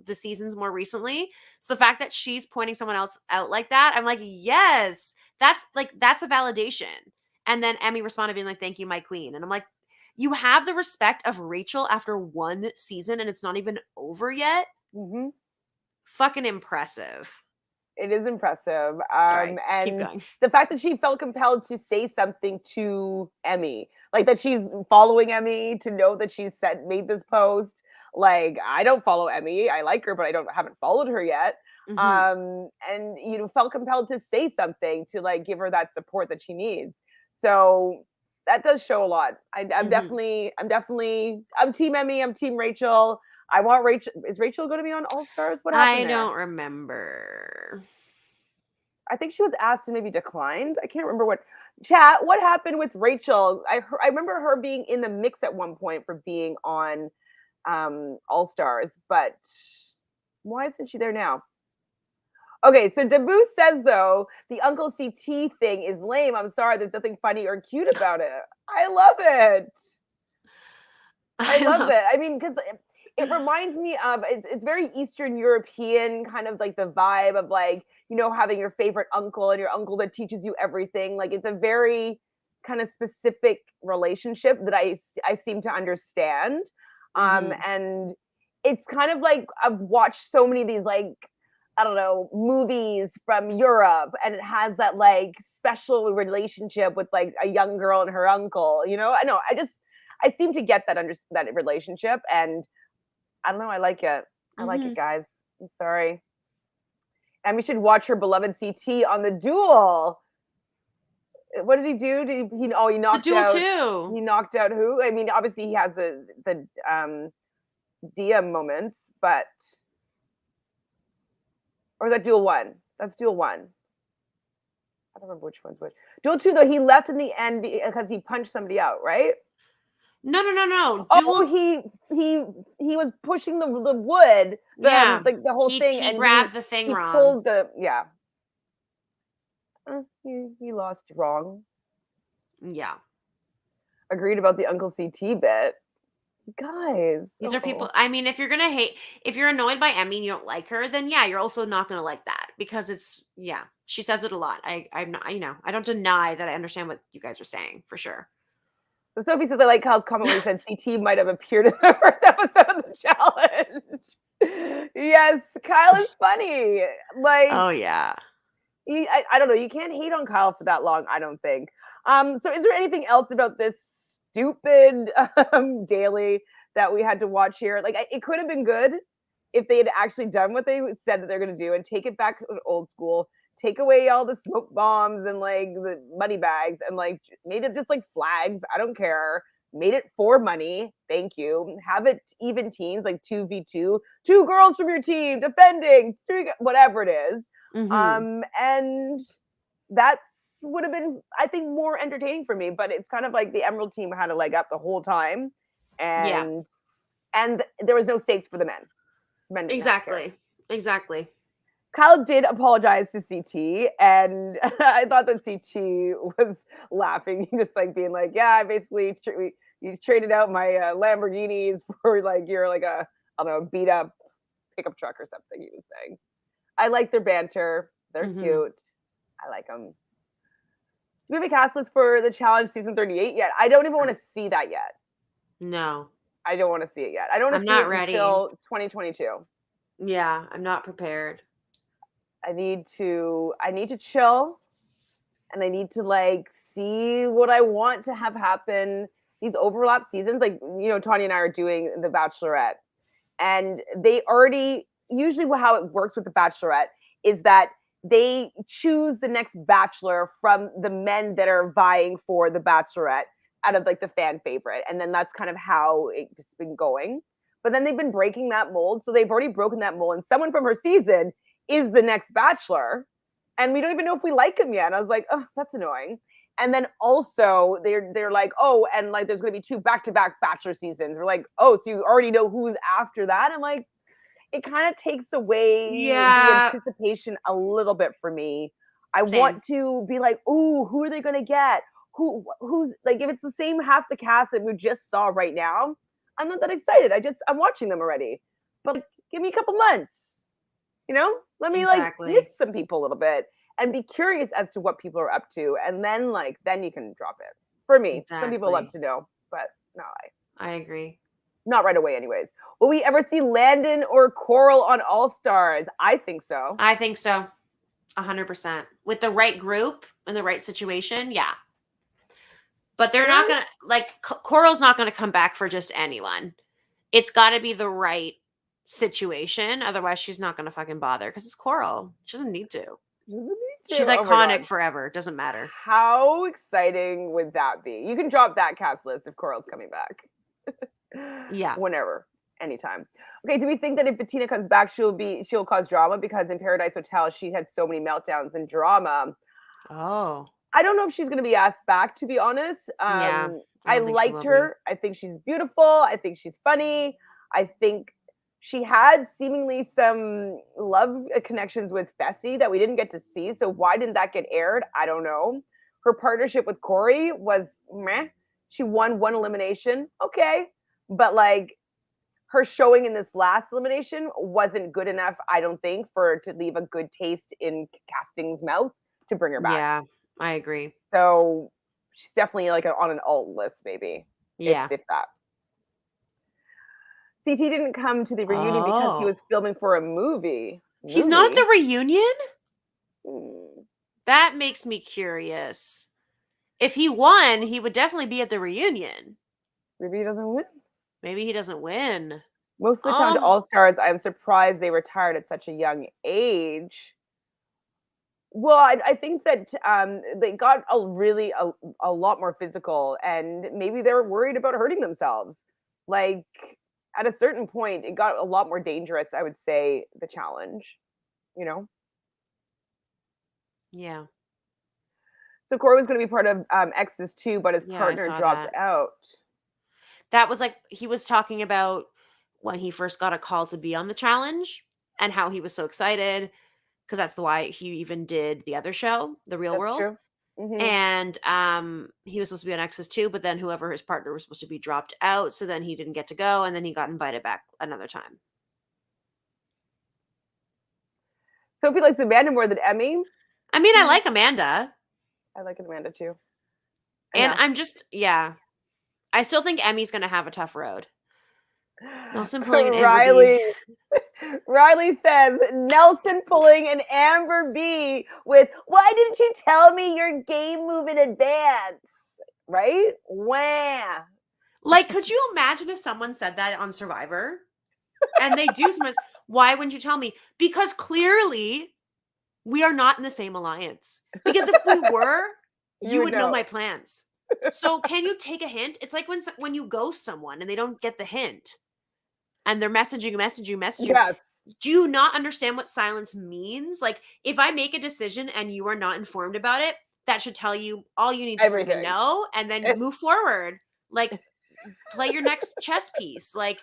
the seasons more recently. So the fact that she's pointing someone else out like that, I'm like, yes, that's a validation. And then Emy responded being like, thank you, my queen. And I'm like, you have the respect of Rachel after one season and it's not even over yet. Mm-hmm. Fucking impressive. It is impressive. Sorry, keep and going. the fact that she felt compelled to say something to Emy, like that she's following Emy to know that she's made this post. Like, I don't follow Emy. I like her, but haven't followed her yet. Mm-hmm. And felt compelled to say something to like give her that support that she needs. So that does show a lot. I'm definitely I'm Team Emy. I'm Team Rachel. I want Rachel. Is Rachel going to be on All Stars? What happened I there? don't remember. I think she was asked and maybe declined. I can't remember what. Chat, what happened with Rachel? I remember her being in the mix at one point for being on All Stars, but why isn't she there now? Okay, so Dabu says though the Uncle CT thing is lame. I'm sorry, there's nothing funny or cute about it. I love it. I love it. I mean, because it reminds me of it's very Eastern European kind of like the vibe of like, having your favorite uncle and your uncle that teaches you everything. Like it's a very kind of specific relationship that I seem to understand. And it's kind of like I've watched so many of these like, I don't know, movies from Europe, and it has that like special relationship with like a young girl and her uncle. I know. I seem to get that relationship, and I don't know. I like it. I like it, guys. I'm sorry. And we should watch her beloved CT on the Duel. What did he do? He knocked the Duel out. too. He knocked out who? I mean, obviously he has the Dia moments, but or is that Duel 1? That's Duel 1. I don't remember which one's which. Duel 2 though, he left in the end because he punched somebody out, right? No. Oh, he was pushing the wood, the whole thing, he and grabbed the thing he wrong. pulled he lost wrong. Yeah. Agreed about the Uncle CT bit. Guys, these are people. I mean, if you're annoyed by Emy and you don't like her, then yeah, you're also not gonna like that because she says it a lot. I'm not, I don't deny that I understand what you guys are saying for sure. So Sophie says I like Kyle's comment when he said CT might have appeared in the first episode of the challenge. Yes, Kyle is funny. Like, oh yeah. I don't know. You can't hate on Kyle for that long, I don't think. So is there anything else about this stupid daily that we had to watch here? Like, it could have been good if they had actually done what they said that they're going to do and take it back to old school, take away all the smoke bombs and like the money bags and like made it just like flags. I don't care. Made it for money. Thank you. Have it even teams, like 2v2, 2 girls from your team defending, 3, whatever it is. And that would have been, I think, more entertaining for me. But it's kind of like the Emerald team had a leg up the whole time, and there was no stakes for the men. Exactly. Kyle did apologize to CT, and I thought that CT was laughing, just like being like, "Yeah, basically, you traded out my Lamborghinis for like you're like a, I don't know, beat up pickup truck or something." He was saying. I like their banter. They're cute. I like them. Do we have a cast list for the challenge season 38 yet? I don't even want to see that yet. No. I don't want to see it yet. I don't want to see it until 2022. Yeah, I'm not prepared. I need to chill, and I need to like see what I want to have happen. These overlap seasons, like Tanya and I are doing The Bachelorette, and they already usually how it works with The Bachelorette is that they choose the next bachelor from the men that are vying for The Bachelorette out of like the fan favorite, and then that's kind of how it's been going. But then they've been breaking that mold, so they've already broken that mold, and someone from her season is the next bachelor, and we don't even know if we like him yet. And I was like, oh, that's annoying. And then also they're like, oh, and like there's going to be 2 back-to-back bachelor seasons. We're like, oh, so you already know who's after that. I'm like, it kind of takes away the anticipation a little bit for me. I want to be like, oh, who are they going to get? Who's like, if it's the same half the cast that we just saw right now, I'm not that excited. I'm watching them already. But like, Give me a couple months. You know, let me like miss some people a little bit and be curious as to what people are up to, and then you can drop it. For me, some people love to know, but no, I agree. Not right away, anyways. Will we ever see Landon or Coral on All Stars? I think so. I think so. 100%. With the right group and the right situation, yeah. But they're not going to, like, Coral's not going to come back for just anyone. It's got to be the right situation. Otherwise, she's not going to fucking bother because it's Coral. She doesn't need to. She's iconic forever. Doesn't matter. How exciting would that be? You can drop that cast list if Coral's coming back. Yeah. Whenever. Anytime. Okay, do we think that if Bettina comes back, she'll cause drama? Because in Paradise Hotel, she had so many meltdowns and drama. Oh. I don't know if she's going to be asked back, to be honest. Yeah. I liked her. I think she's beautiful. I think she's funny. I think she had seemingly some love connections with Fessy that we didn't get to see. So why didn't that get aired? I don't know. Her partnership with Cory was meh. She won one elimination. Okay. But like her showing in this last elimination wasn't good enough, I don't think, to leave a good taste in casting's mouth to bring her back. Yeah, I agree. So she's definitely like on an alt list, maybe. Yeah. If that. CT didn't come to the reunion because he was filming for a movie. He's not at the reunion? That makes me curious. If he won, he would definitely be at the reunion. Maybe he doesn't win. Maybe he doesn't win. Most of the time to All-Stars, I'm surprised they retired at such a young age. Well, I think that they got a lot more physical, and maybe they're worried about hurting themselves. Like, at a certain point, it got a lot more dangerous, I would say, the challenge, you know? Yeah. So Cory was going to be part of X's too, but his partner dropped out. That was like, he was talking about when he first got a call to be on the challenge and how he was so excited because that's why he even did the other show, The Real World. True. Mm-hmm. And he was supposed to be on X's too, but then whoever his partner was supposed to be dropped out, so then he didn't get to go, and then he got invited back another time. Sophie likes Amanda more than Emy. I mean, I like Amanda. I like Amanda too. And I'm just, I still think Emmy's going to have a tough road. Nelson pulling an Riley. Riley says, Nelson pulling an Amber B with, why didn't you tell me your game move in advance? Right? Wah. Like, could you imagine if someone said that on Survivor? And they do sometimes, why wouldn't you tell me? Because clearly we are not in the same alliance. Because if we were, you would know my plans. So can you take a hint? It's like when you ghost someone and they don't get the hint. And they're messaging. Yes. Do you not understand what silence means? Like, if I make a decision and you are not informed about it, that should tell you all you need to freaking know, and then move forward. Like, play your next chess piece. Like,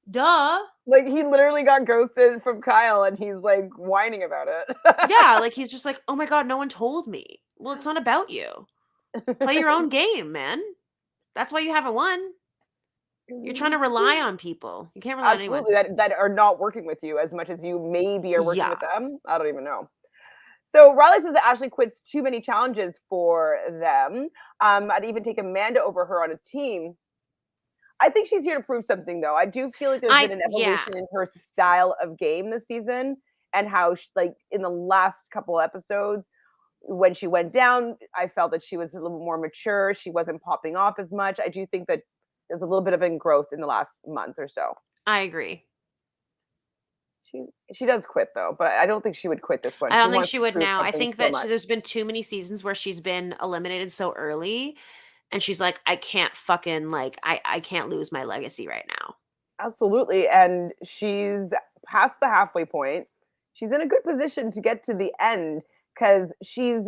duh. Like, he literally got ghosted from Kyle, and he's, like, whining about it. Yeah, like, he's just like, oh my God, no one told me. Well, it's not about you. Play your own game, man. That's why you haven't won. You're trying to rely on people. You can't rely on anyone. That are not working with you as much as you maybe are working with them. I don't even know. So Riley says that Ashley quits too many challenges for them. I'd even take Amanda over her on a team. I think she's here to prove something, though. I do feel like there's been an evolution in her style of game this season, and how, like, in the last couple episodes, when she went down, I felt that she was a little more mature. She wasn't popping off as much. I do think that there's a little bit of growth in the last month or so. I agree. She does quit, though, but I don't think she would quit this one. I don't think she would now. I think that there's been too many seasons where she's been eliminated so early, and she's like, I can't fucking, like, I can't lose my legacy right now. Absolutely. And she's past the halfway point. She's in a good position to get to the end because she's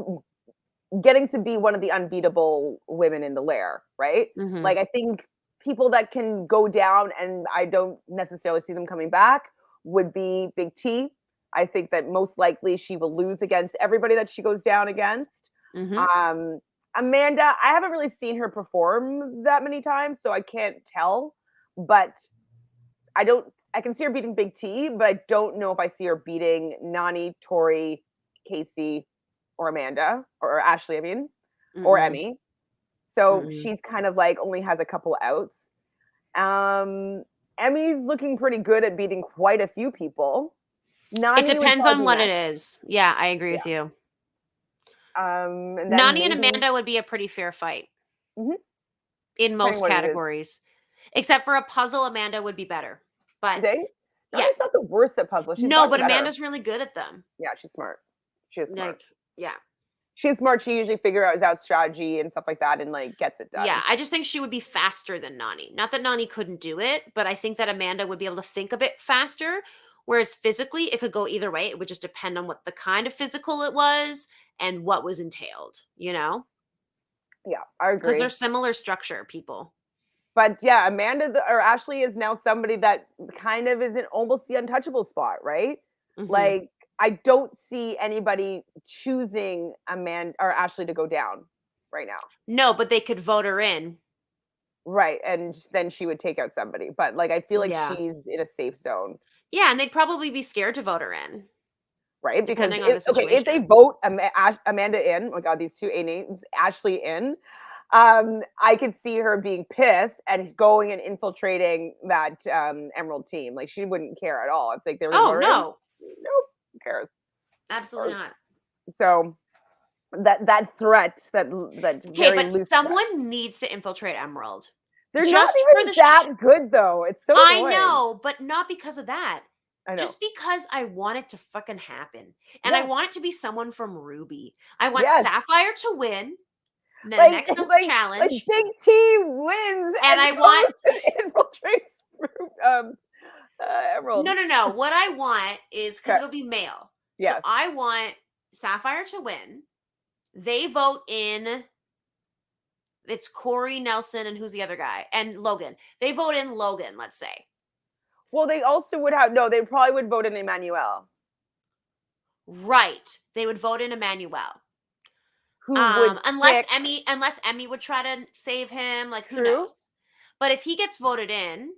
getting to be one of the unbeatable women in the lair, right? Mm-hmm. Like, I think people that can go down, and I don't necessarily see them coming back, would be Big T. I think that most likely she will lose against everybody that she goes down against. Mm-hmm. Amanda, I haven't really seen her perform that many times, so I can't tell. But I don't I can see her beating Big T, but I don't know if I see her beating Nany, Tori, Kaycee, or Amanda, or Ashley, I mean, or Mm-mm. Emy. So Mm-mm. she's kind of like only has a couple outs. Emmy's looking pretty good at beating quite a few people. It Nany would depends on probably be what it next. is. Yeah, I agree Yeah. with you. And then Nany and maybe Amanda would be a pretty fair fight mhm, in depending most what it is. categories. Except for a puzzle, Amanda would be better. But They yeah. Nany's not the worst at puzzles. She's No, gotten but better. Amanda's really good at them. Yeah, she's smart. She is smart. Like, yeah. She's smart. She usually figures out strategy and stuff like that and like gets it Yeah, done. I just think she would be faster than Nany. Not that Nany couldn't do it, but I think that Amanda would be able to think a bit faster. Whereas physically, it could go either way. It would just depend on what the kind of physical it was and what was entailed, you know? Yeah, I Because agree. they're similar structure, people. But yeah, or Ashley is now somebody that kind of is in almost the untouchable spot, right? Hmm. Like I don't see anybody choosing Amanda or Ashley to go down right now. No, but they could vote her in. Right. And then she would take out somebody. But like I feel like Yeah. she's in a safe zone, Yeah, and they'd probably be scared to vote her in, right? Because depending on the if they situation. vote Amanda in, oh my god, these two A names, Ashley in, I could see her being pissed and going and infiltrating that Emerald team. Like she wouldn't care at all. If like they were gonna Oh, vote her in, no. nope, who cares? Absolutely Or, not. so that threat, that Okay, very but loose threat. someone needs to infiltrate Emerald. They're not Just for even the that good though. It's so I annoying. know, but not because of that. I know. Just because I want it to fucking happen. And I Yeah. want it to be someone from Ruby. I want Yes. Sapphire to win the Like next like challenge. Big T wins And and I want goes and infiltrates Emerald. no. What I want is because Okay. it'll be male. So Yes. I want Sapphire to win. They vote in it's Corey, Nelson, and who's the other guy? And Logan. They vote in Logan, let's say. Well, they also would have no. They probably would vote in Emmanuel, Right. They would vote in Emmanuel. who would pick Unless Emy would try to save him, like who True. knows. But if he gets voted in,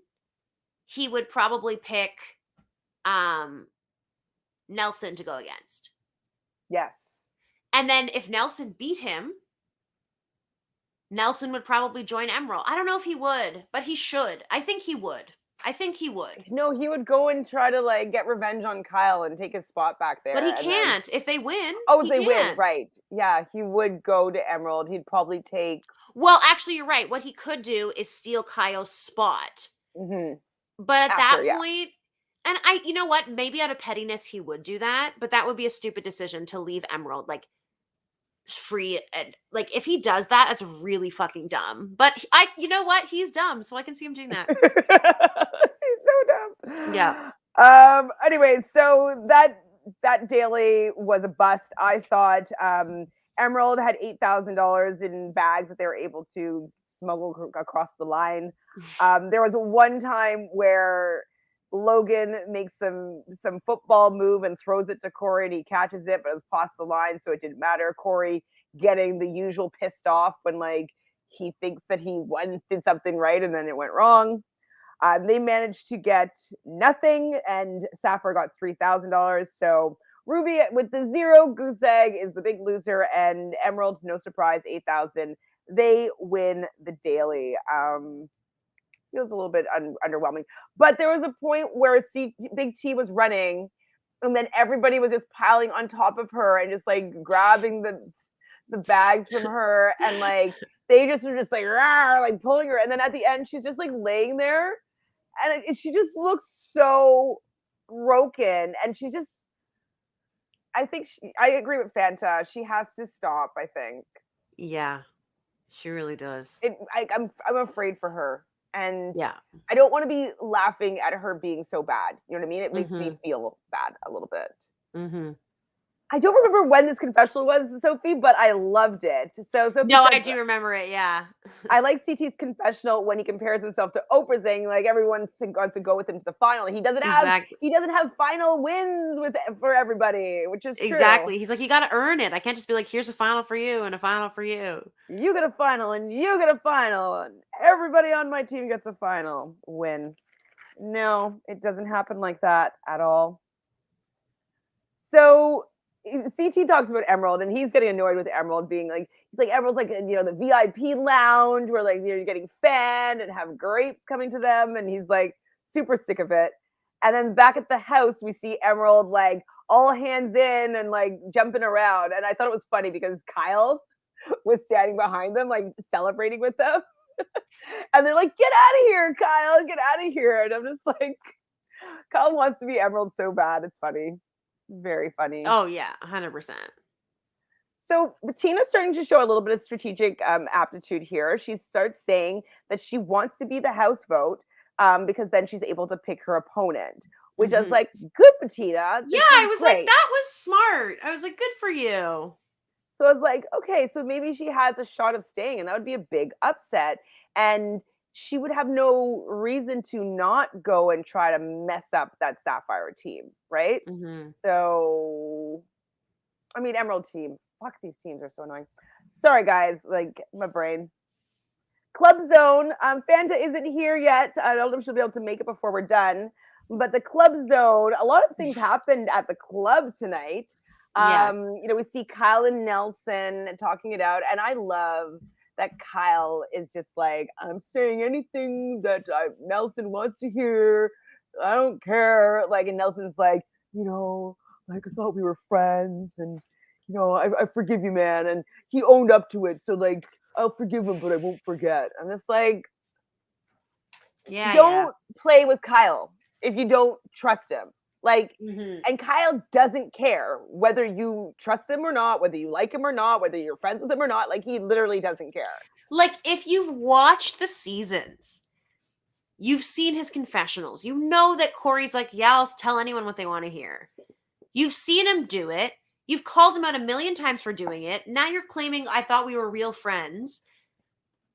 he would probably pick um Nelson to go against. Yes. And then if Nelson beat him, Nelson would probably join Emerald. I don't know if he would, but he should. I think he would. No, he would go and try to like get revenge on Kyle and take his spot back But he there, and then can't. If they win, oh, he they win, can't. right? Yeah, he would go to Emerald. He'd probably take. Well, actually, you're right. What he could do is steal Kyle's spot. Mm-hmm. But at After, that yeah. point, and you know what? Maybe out of pettiness, he would do that, but that would be a stupid decision to leave Emerald like free. And like, if he does that, that's really fucking dumb. But you know what? He's dumb, so I can see him doing that. He's so dumb. Yeah. Anyway, so that daily was a bust. I thought Emerald had $8,000 in bags that they were able to smuggle across the line. There was one time where Logan makes some football move and throws it to Cory, and he catches it, but it was past the line, so it didn't matter. Cory getting the usual pissed off when like he thinks that he did something right and then it went wrong. They managed to get nothing, and Sapphire got $3,000. So Ruby with the zero goose egg is the big loser, and Emerald, no surprise, 8,000. They win the daily. Feels a little bit underwhelming, but there was a point where Big T was running, and then everybody was just piling on top of her and just like grabbing the bags from her, and like they just were just like rawr, like pulling her, and then at the end she's just like laying there, and she just looks so broken, and she just I agree with Fanta. She has to stop. I think Yeah. She really does. I'm afraid for her, and Yeah. I don't want to be laughing at her being so bad. You know what I mean? It makes me Mhm. feel bad a little bit. Mhm. I don't remember when this confessional was, Sophie, but I loved it. So Sophie No, I says, do remember it. Yeah. I like CT's confessional when he compares himself to Oprah, saying like everyone wants to go with him to the final. He doesn't Exactly. have final wins for everybody, which is true. Exactly. He's like, you got to earn it. I can't just be like, here's a final for you and a final for you. You get a final and you get a final, and everybody on my team gets a final win. No, it doesn't happen like that at all. So CT talks about Emerald, and he's getting annoyed with Emerald being like, he's like, Emerald's like, the VIP lounge where like you're getting fanned and have grapes coming to them, and he's like super sick of it. And then back at the house, we see Emerald like all hands in and like jumping around, and I thought it was funny because Kyle was standing behind them, like celebrating with them. And they're like, get out of here, Kyle, get out of here. And I'm just like, Kyle wants to be Emerald so bad. It's funny. Very funny. Oh, yeah, 100%. So Bettina's starting to show a little bit of strategic aptitude here. She starts saying that she wants to be the house vote because then she's able to pick her opponent, which I was like, good, Bettina. Yeah, I was like, that was smart. I was like, good for you. So I was like, okay, so maybe she has a shot of staying, and that would be a big upset. And she would have no reason to not go and try to mess up that Sapphire team, right? So, I mean, Emerald team. Fuck, these teams are so annoying. Sorry, guys. Like, my brain. Club Zone. Fanta isn't here yet. I don't know if she'll be able to make it before we're done. But the Club Zone, a lot of things happened at the club tonight. Yes. We see Kyle and Nelson talking it out, and I love that Kyle is just like, I'm saying anything that Nelson wants to hear. I don't care. Like, and Nelson's like, like I thought we were friends, and I forgive you, man. And he owned up to it, so like I'll forgive him, but I won't forget. I'm just like, don't play with Kyle if you don't trust him. Like, and Kyle doesn't care whether you trust him or not, whether you like him or not, whether you're friends with him or not. Like, he literally doesn't care. Like, if you've watched the seasons, you've seen his confessionals. You know that Cory's like, yeah, I'll tell anyone what they want to hear. You've seen him do it. You've called him out a million times for doing it. Now you're claiming, I thought we were real friends.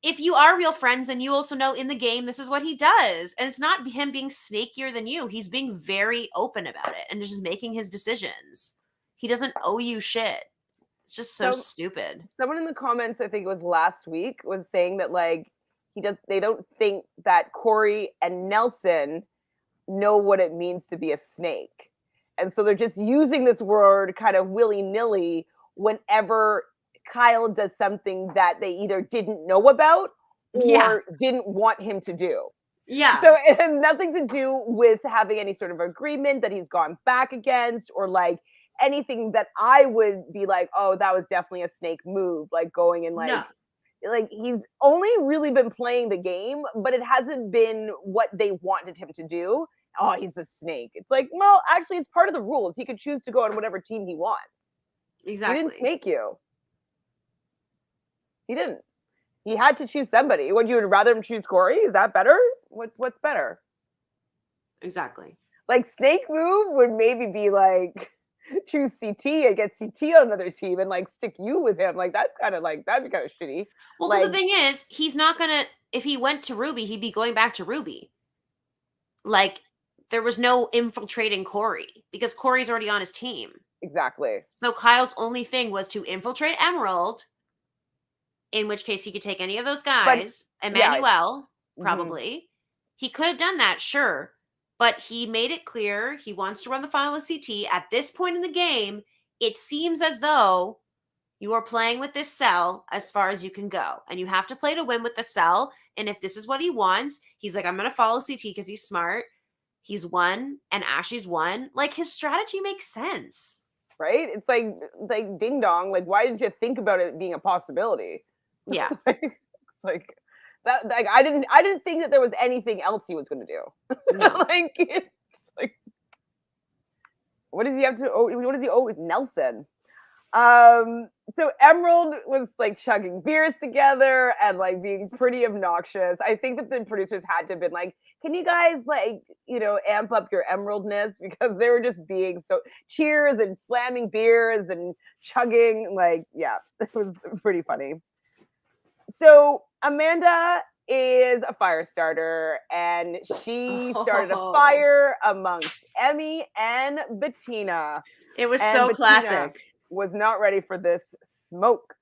If you are real friends, and you also know in the game, this is what he does. And it's not him being snakier than you. He's being very open about it and just making his decisions. He doesn't owe you shit. It's just so stupid. Someone in the comments, I think it was last week, was saying that like they don't think that Cory and Nelson know what it means to be a snake. And so they're just using this word kind of willy-nilly whenever Kyle does something that they either didn't know about or didn't want him to do. Yeah. So it has nothing to do with having any sort of agreement that he's gone back against, or like anything that I would be like, oh, that was definitely a snake move, like going and like, like he's only really been playing the game, but it hasn't been what they wanted him to do. Oh, he's a snake. It's like, well, actually, it's part of the rules. He could choose to go on whatever team he wants. Exactly. He didn't snake you. He didn't. He had to choose somebody. Would you rather him choose Cory? Is that better? What's better? Exactly. Like, snake move would maybe be like choose CT and get CT on another team and like stick you with him. Like, that's kind of like, that'd be kind of shitty. Well, because the thing is, he's not gonna, if he went to Ruby, he'd be going back to Ruby. Like, there was no infiltrating Cory because Cory's already on his team. Exactly. So Kyle's only thing was to infiltrate Emerald, in which case he could take any of those guys. But, Emanuel, probably. He could have done that, sure. But he made it clear he wants to run the final with CT. At this point in the game, it seems as though you are playing with this cell as far as you can go. And you have to play to win with the cell. And if this is what he wants, he's like, I'm going to follow CT because he's smart. He's won, and Ashley's won. Like, his strategy makes sense. Right? It's like ding dong. Like, why didn't you think about it being a possibility? Yeah. like that. Like, I didn't think that there was anything else he was going to do. No. Like, it's like, what does he have to? What does he owe with Nelson? So Emerald was like chugging beers together and like being pretty obnoxious. I think that the producers had to have been like, can you guys like, amp up your emeraldness? Because they were just being so cheers and slamming beers and chugging. Like, yeah, it was pretty funny. So Amanda is a fire starter, and she started a fire amongst Emy and Bettina. It was so Bettina classic. Was not ready for this smoke.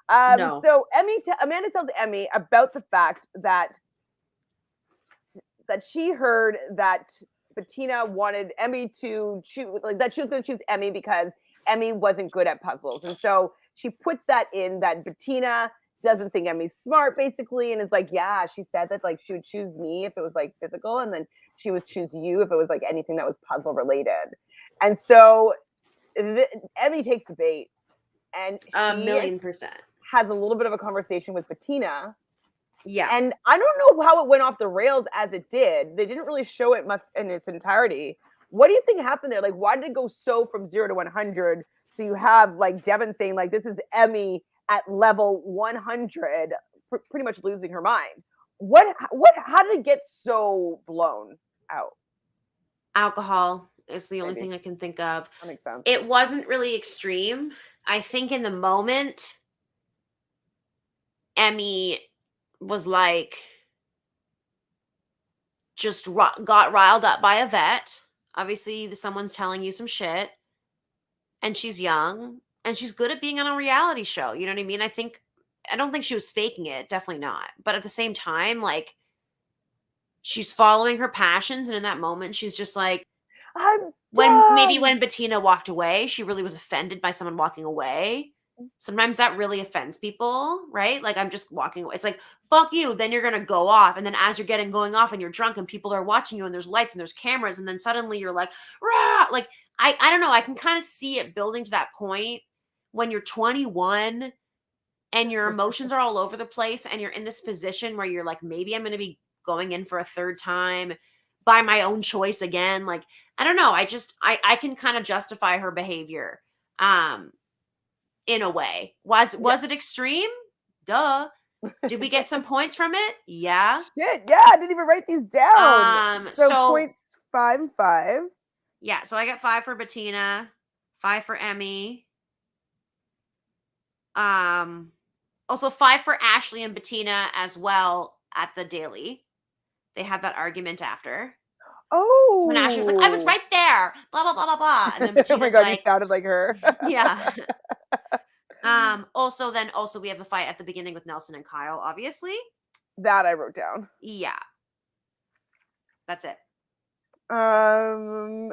No. So Amanda tells Emy about the fact that that she heard that Bettina wanted Emy to choose, like that she was going to choose Emy because Emy wasn't good at puzzles. And so she puts that in that Bettina doesn't think Emy's smart, basically, and is like, yeah, she said that like she would choose me if it was like physical, and then she would choose you if it was like anything that was puzzle related. And so Emy takes the bait, and she 1,000,000%. has a little bit of a conversation with Bettina. Yeah. And I don't know how it went off the rails as it did. They didn't really show it much in its entirety. What do you think happened there? Like, why did it go so from 0 to 100? So you have like Devin saying like, this is Emy at level 100, pretty much losing her mind. How did it get so blown out? Alcohol is the only Maybe. thing I can think of. That makes sense. It wasn't really extreme. I think in the moment, Emy was like, just got riled up by a vet. Obviously, someone's telling you some shit, and she's young, and she's good at being on a reality show. You know what I mean? I don't think she was faking it. Definitely not. But at the same time, like, she's following her passions, and in that moment, she's just like, when Bettina walked away, she really was offended by someone walking away. Sometimes that really offends people, right? Like, I'm just walking away. It's like, fuck you. Then you're going to go off. And then as you're going off and you're drunk and people are watching you and there's lights and there's cameras. And then suddenly you're like, rah! Like, I don't know. I can kind of see it building to that point when you're 21 and your emotions are all over the place and you're in this position where you're like, maybe I'm going to be going in for a third time by my own choice again. Like, I don't know. I can kind of justify her behavior. In a way. Was it extreme? Duh. Did we get some points from it? Yeah. Shit, yeah, I didn't even write these down. So points 5 and 5. Yeah, so I got 5 for Bettina, 5 for Emy. Also 5 for Ashley and Bettina as well at the Daily. They had that argument after. Oh. When Ashley was like, I was right there, blah, blah, blah, blah, blah. And then Bettina's oh my God, you sounded like her. Yeah. Also we have the fight at the beginning with Nelson and Kyle, obviously. That I wrote down. Yeah. That's it. So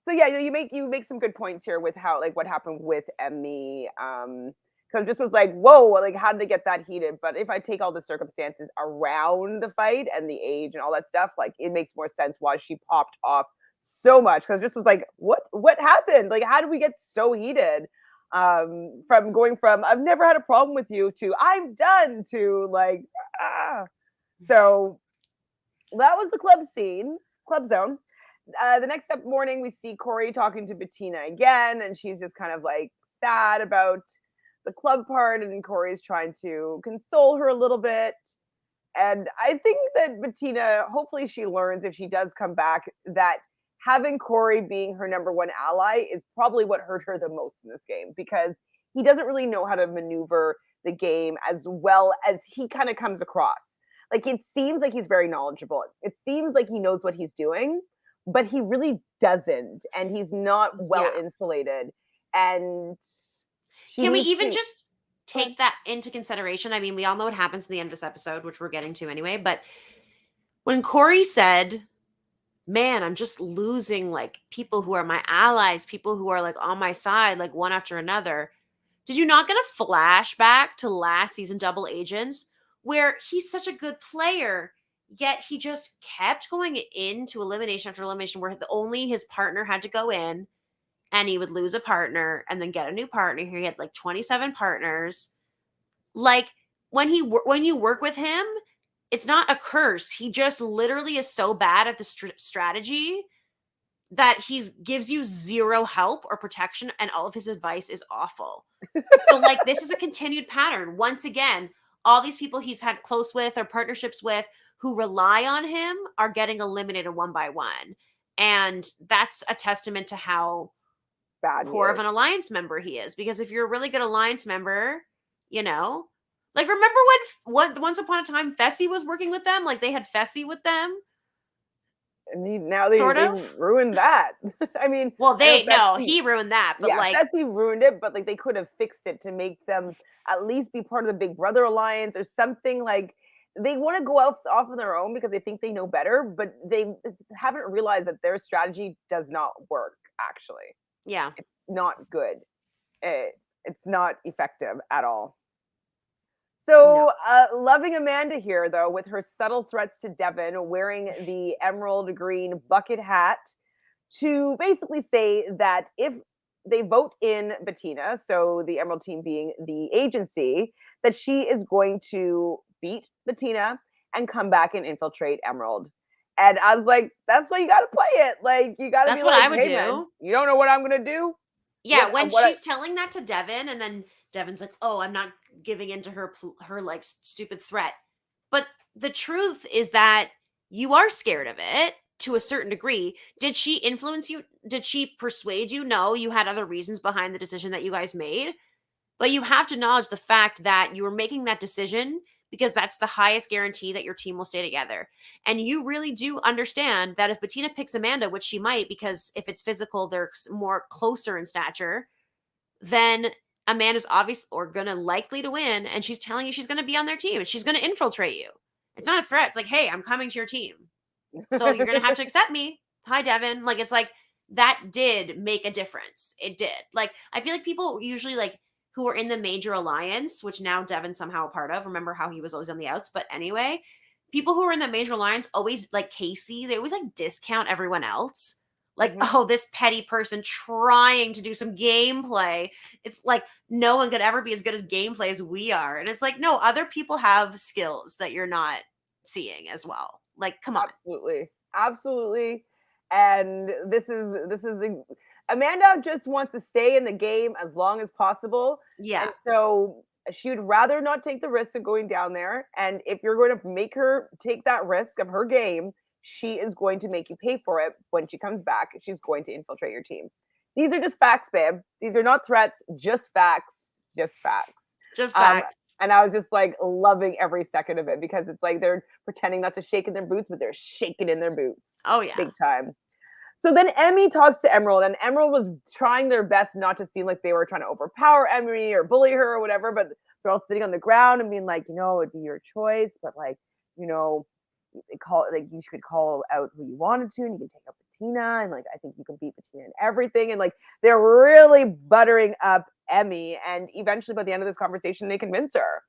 yeah, you make some good points here with how, like, what happened with Emy. Because just was like, whoa, like, how did they get that heated? But if I take all the circumstances around the fight and the age and all that stuff, like, it makes more sense why she popped off so much. Because just was like, what happened? Like, how did we get so heated? From going from I've never had a problem with you to I'm done to like, ah. So that was the club zone. The next morning, we see Cory talking to Bettina again, and she's just kind of like sad about the club part, and Cory's trying to console her a little bit. And I think that Bettina, hopefully she learns if she does come back, that having Cory being her number one ally is probably what hurt her the most in this game, because he doesn't really know how to maneuver the game as well as he kind of comes across. Like, it seems like he's very knowledgeable. It seems like he knows what he's doing, but he really doesn't. And he's not well insulated. And can we even just take that into consideration? I mean, we all know what happens at the end of this episode, which we're getting to anyway. But when Cory said, man, I'm just losing like people who are my allies, people who are like on my side, like one after another. Did you not get a flashback to last season Double Agents, where he's such a good player, yet he just kept going into elimination after elimination where only his partner had to go in, and he would lose a partner and then get a new partner. Here he had like 27 partners. Like, when you work with him, it's not a curse. He just literally is so bad at the strategy that he gives you zero help or protection, and all of his advice is awful. So, like, this is a continued pattern. Once again, all these people he's had close with or partnerships with who rely on him are getting eliminated one by one. And that's a testament to how bad poor of an alliance member he is. Because if you're a really good alliance member, you know, like, remember when once upon a time Fessy was working with them? Like, they had Fessy with them. And now they ruined that. I mean, well, he ruined that. But yeah, Fessy ruined it, but like, they could have fixed it to make them at least be part of the Big Brother alliance or something. Like, they want to go off on their own because they think they know better, but they haven't realized that their strategy does not work, actually. Yeah. It's not good. It's not effective at all. No. So, loving Amanda here, though, with her subtle threats to Devin, wearing the emerald green bucket hat to basically say that if they vote in Bettina, so the Emerald team being the agency, that she is going to beat Bettina and come back and infiltrate Emerald. And I was like, that's why you got to play it. Like, you got to That's be what like, I would hey, man, do. you don't know what I'm going to do? Yeah, when she's telling that to Devin, and then Devin's like, "Oh, I'm not giving in to her like stupid threat." But the truth is that you are scared of it to a certain degree. Did she influence you? Did she persuade you? No, you had other reasons behind the decision that you guys made. But you have to acknowledge the fact that you were making that decision because that's the highest guarantee that your team will stay together. And you really do understand that if Bettina picks Amanda, which she might, because if it's physical, they're more closer in stature, then Amanda's obvious or gonna likely to win, and she's telling you she's gonna be on their team and she's gonna infiltrate you. It's not a threat. It's like, hey, I'm coming to your team. So you're gonna have to accept me. Hi, Devin. Like, it's like that did make a difference. It did. Like, I feel like people usually like who are in the major alliance, which now Devin's somehow a part of. Remember how he was always on the outs, but anyway, people who are in the major alliance always like Kaycee. They always like discount everyone else. Like, oh, this petty person trying to do some gameplay. It's like no one could ever be as good as gameplay as we are. And it's like, no, other people have skills that you're not seeing as well. Like, come on. Absolutely. And this is the Amanda just wants to stay in the game as long as possible. Yeah. And so she would rather not take the risk of going down there. And if you're going to make her take that risk of her game, she is going to make you pay for it when she comes back. She's going to infiltrate your team. These are just facts, babe. These are not threats, just facts. Just facts. Just facts. And I was just like loving every second of it because it's like they're pretending not to shake in their boots, but they're shaking in their boots. Oh, yeah. Big time. So then Emy talks to Emerald, and Emerald was trying their best not to seem like they were trying to overpower Emy or bully her or whatever, but they're all sitting on the ground and being like, it'd be your choice, but like, you should call out who you wanted to, and you can take out Bettina, and like I think you can beat Bettina in everything, and like they're really buttering up Emy, and eventually by the end of this conversation, they convince her.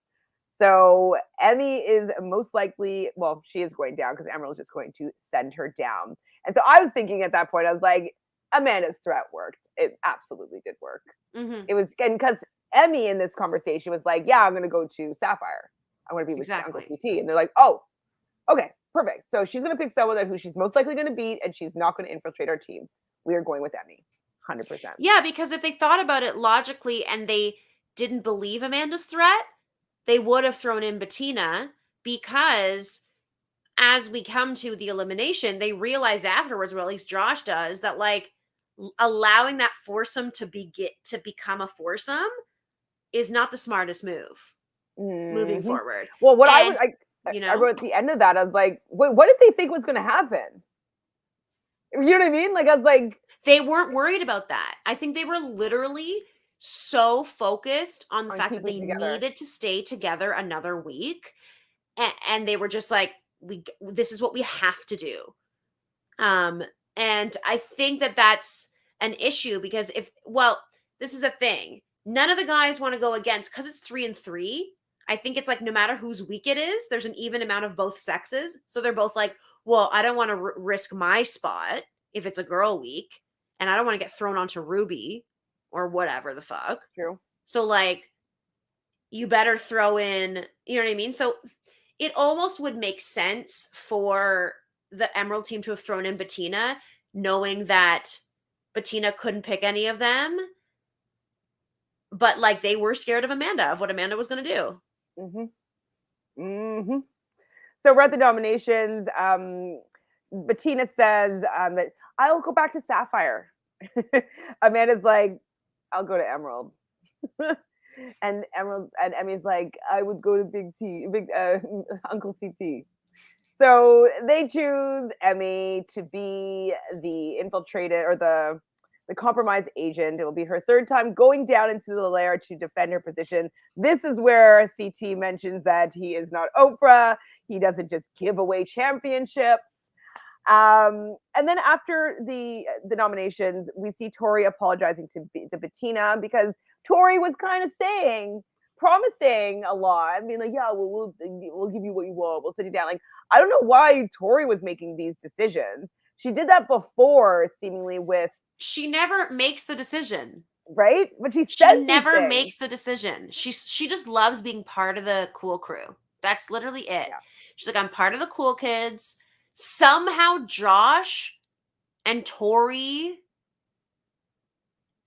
So Emy is most likely, well, she is going down because Emerald's just going to send her down. And so I was thinking at that point, I was like, Amanda's threat worked. It absolutely did work. It was, and because Emy in this conversation was like, yeah, I'm going to go to Sapphire. I'm going to be with Uncle CT. And they're like, oh, okay, perfect. So she's going to pick someone who she's most likely going to beat, and she's not going to infiltrate our team. We are going with Emy, 100%. Yeah, because if they thought about it logically and they didn't believe Amanda's threat, they would have thrown in Bettina, because as we come to the elimination, they realize afterwards, or at least Josh does, that like allowing that foursome to become a foursome is not the smartest move moving forward. Well, what I wrote at the end of that, I was like, wait, what did they think was going to happen? You know what I mean? Like, I was like, they weren't worried about that. I think they were literally so focused on the fact that they needed to stay together another week, and they were just like, this is what we have to do. And I think that that's an issue because this is a thing. None of the guys want to go against, because it's 3-3. I think it's like no matter whose week it is, there's an even amount of both sexes. So they're both like, well, I don't want to risk my spot if it's a girl week, and I don't want to get thrown onto Ruby or whatever the fuck. True. So like, you better throw in, you know what I mean? So it almost would make sense for the Emerald team to have thrown in Bettina, knowing that Bettina couldn't pick any of them. But like, they were scared of Amanda, of what Amanda was going to do. So we're at the nominations. Bettina says that I'll go back to Sapphire. Amanda's like, I'll go to Emerald. And Emmy's like, I would go to Big Uncle CT. So they choose Emy to be the infiltrated, or the the compromised agent. It will be her third time going down into the lair to defend her position. This is where CT mentions that he is not Oprah. He doesn't just give away championships. And then after the nominations, we see Tori apologizing to Bettina because Tori was kind of promising a lot. I mean, like, yeah, we'll give you what you want. We'll sit you down. Like, I don't know why Tori was making these decisions. She did that before, seemingly with. She never makes the decision. Right? But she never makes the decision. She just loves being part of the cool crew. That's literally it. Yeah. She's like, I'm part of the cool kids. Somehow Josh and Tori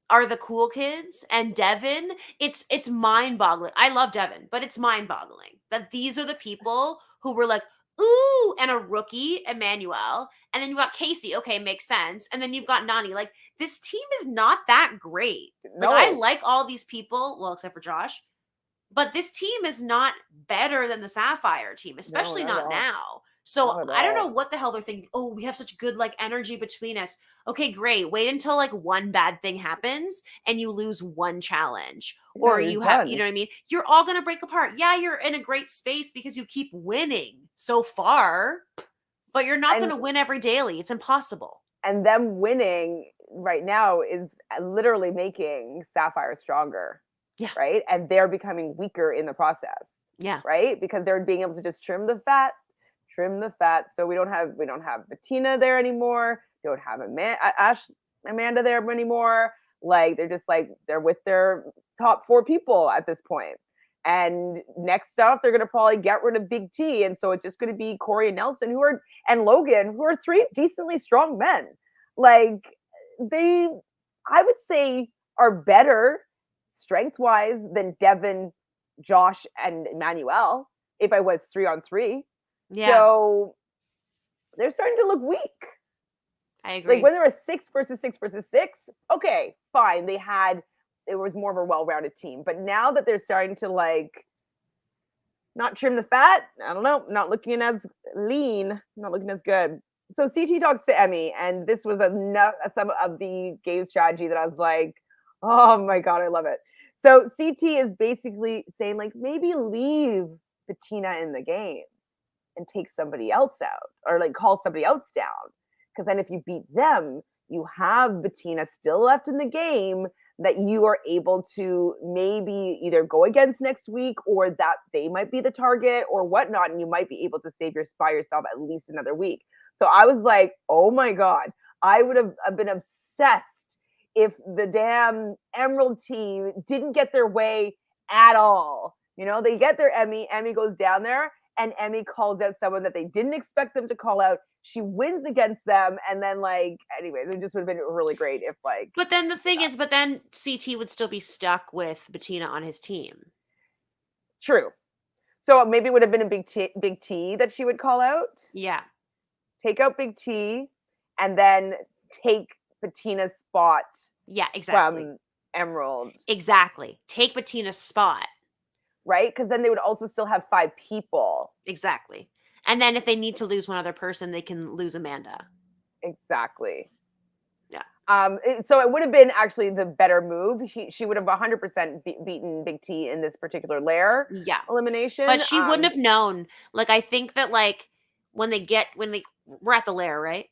are the cool kids, and Devin, it's mind-boggling. I love Devin, but it's mind-boggling that these are the people who were like, ooh, and a rookie, Emanuel, and then you've got Kaycee, okay, makes sense, and then you've got Nany. Like, this team is not that great. No. Like, I like all these people, well, except for Josh, but this team is not better than the Sapphire team, especially not now. So I don't know what the hell they're thinking. Oh, we have such good like energy between us. Okay, great. Wait until like one bad thing happens and you lose one challenge, or you have, you know what I mean? You're all going to break apart. Yeah, you're in a great space because you keep winning so far, but you're not going to win every daily. It's impossible. And them winning right now is literally making Sapphire stronger. Yeah. Right. And they're becoming weaker in the process. Yeah. Right. Because they're being able to just trim the fat. So we don't have Bettina there anymore. Don't have Amanda there anymore. Like they're with their top 4 people at this point. And next up, they're gonna probably get rid of Big T, and so it's just gonna be Cory and Nelson and Logan, who are 3 decently strong men. Like they, I would say, are better strength-wise than Devin, Josh, and Emanuel. If I was 3-on-3. Yeah. So they're starting to look weak. I agree. Like when there was 6 versus 6 versus 6, okay, fine. It was more of a well-rounded team. But now that they're starting to like not trim the fat, I don't know, not looking as lean, not looking as good. So CT talks to Emy, and this was some of the game strategy that I was like, oh my God, I love it. So CT is basically saying like, maybe leave Bettina in the game and take somebody else out, or like call somebody else down. Because then if you beat them, you have Bettina still left in the game that you are able to maybe either go against next week, or that they might be the target or whatnot, and you might be able to by yourself at least another week. So I was like, oh my God, I would have been obsessed if the damn Emerald team didn't get their way at all. You know, they get their Emy goes down there, and Emy calls out someone that they didn't expect them to call out. She wins against them, and then like, anyways, it just would have been really great if like. But then the thing is, then CT would still be stuck with Bettina on his team. True. So maybe it would have been a Big T that she would call out. Yeah. Take out Big T, and then take Bettina's spot. Yeah, exactly. From Emerald. Exactly. Take Bettina's spot. Right? Because then they would also still have 5 people. Exactly. And then if they need to lose one other person, they can lose Amanda. Exactly. Yeah. So it would have been actually the better move. She would have 100% beaten Big T in this particular lair. Yeah. Elimination. But she wouldn't have known. Like, I think that like we're at the lair, right?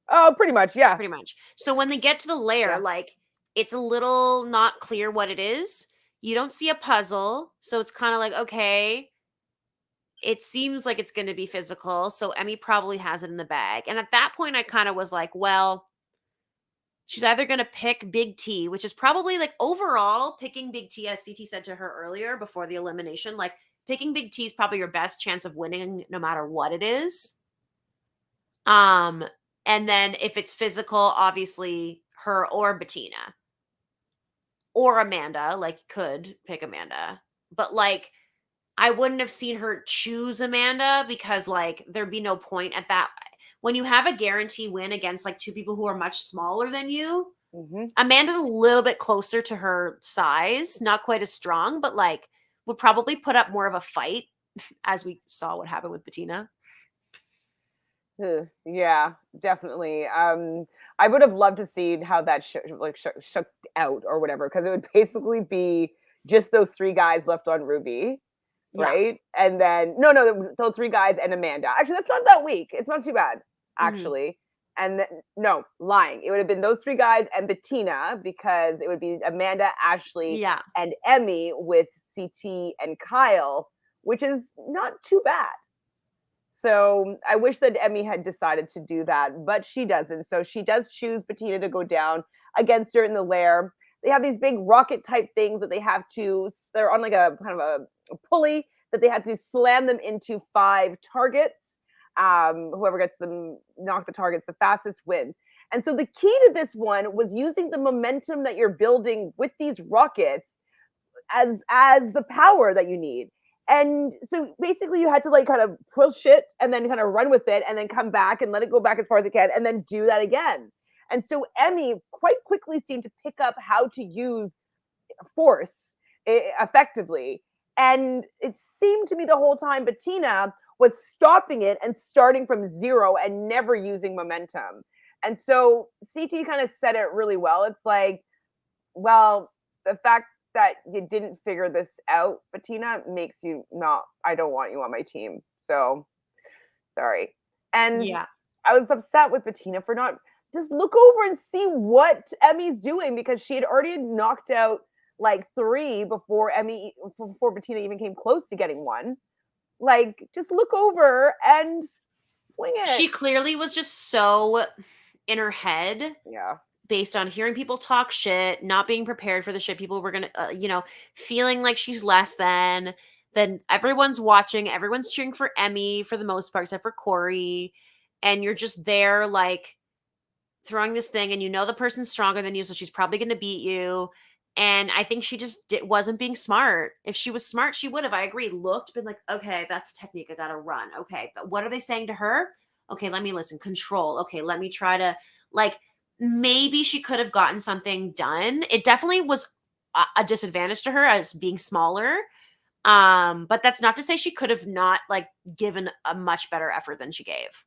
Oh, pretty much. Yeah. Pretty much. So when they get to the lair, like it's a little not clear what it is. You don't see a puzzle. So it's kind of like, okay, it seems like it's going to be physical. So Emy probably has it in the bag. And at that point, I kind of was like, well, she's either going to pick Big T, which is probably like overall picking Big T, as CT said to her earlier before the elimination, like picking Big T is probably your best chance of winning no matter what it is. And then if it's physical, obviously her or Bettina. Or Amanda, like could pick Amanda. But like I wouldn't have seen her choose Amanda because like there'd be no point at that. When you have a guarantee win against like 2 people who are much smaller than you, Amanda's a little bit closer to her size, not quite as strong, but like would probably put up more of a fight, as we saw what happened with Bettina. Yeah, definitely. I would have loved to see how that shook out or whatever, because it would basically be just those three guys left on Ruby, Yeah. right? And then no, those three guys and Amanda. Actually, that's not that weak. It's not too bad, Mhm. actually. And then, no, lying. It would have been those three guys and Bettina, because it would be Amanda, Ashley, Yeah. and Emy with CT and Kyle, which is not too bad. So I wish that Emy had decided to do that, but she doesn't. So she does choose Bettina to go down against her in the lair. They have these big rocket type things that they have to, they're on like a kind of a pulley that they have to slam them into 5 targets. Whoever gets them, knock the targets the fastest wins. And so the key to this one was using the momentum that you're building with these rockets as the power that you need. And so basically you had to like kind of push it and then kind of run with it and then come back and let it go back as far as it can and then do that again. And so Emy quite quickly seemed to pick up how to use force effectively. And it seemed to me the whole time Bettina was stopping it and starting from zero and never using momentum. And so CT kind of said it really well. It's like, well, the fact that you didn't figure this out, Bettina, makes you not, I don't want you on my team. So sorry. And Yeah. I was upset with Bettina for not just look over and see what Emy's doing, because she had already knocked out like 3 before Bettina even came close to getting one. Like, just look over and swing it. She clearly was just so in her head Yeah. based on hearing people talk shit, not being prepared for the shit people were gonna, feeling like she's less than. Then everyone's watching, everyone's cheering for Emy for the most part, except for Cory. And you're just there, like, throwing this thing, and the person's stronger than you, so she's probably gonna beat you. And I think she just wasn't being smart. If she was smart, she would have, I agree, looked, been like, okay, that's a technique, I gotta run. Okay, but what are they saying to her? Okay, let me listen. Control. Okay, let me try to, like, maybe she could have gotten something done. It definitely was a disadvantage to her as being smaller. But that's not to say she could have not, like, given a much better effort than she gave.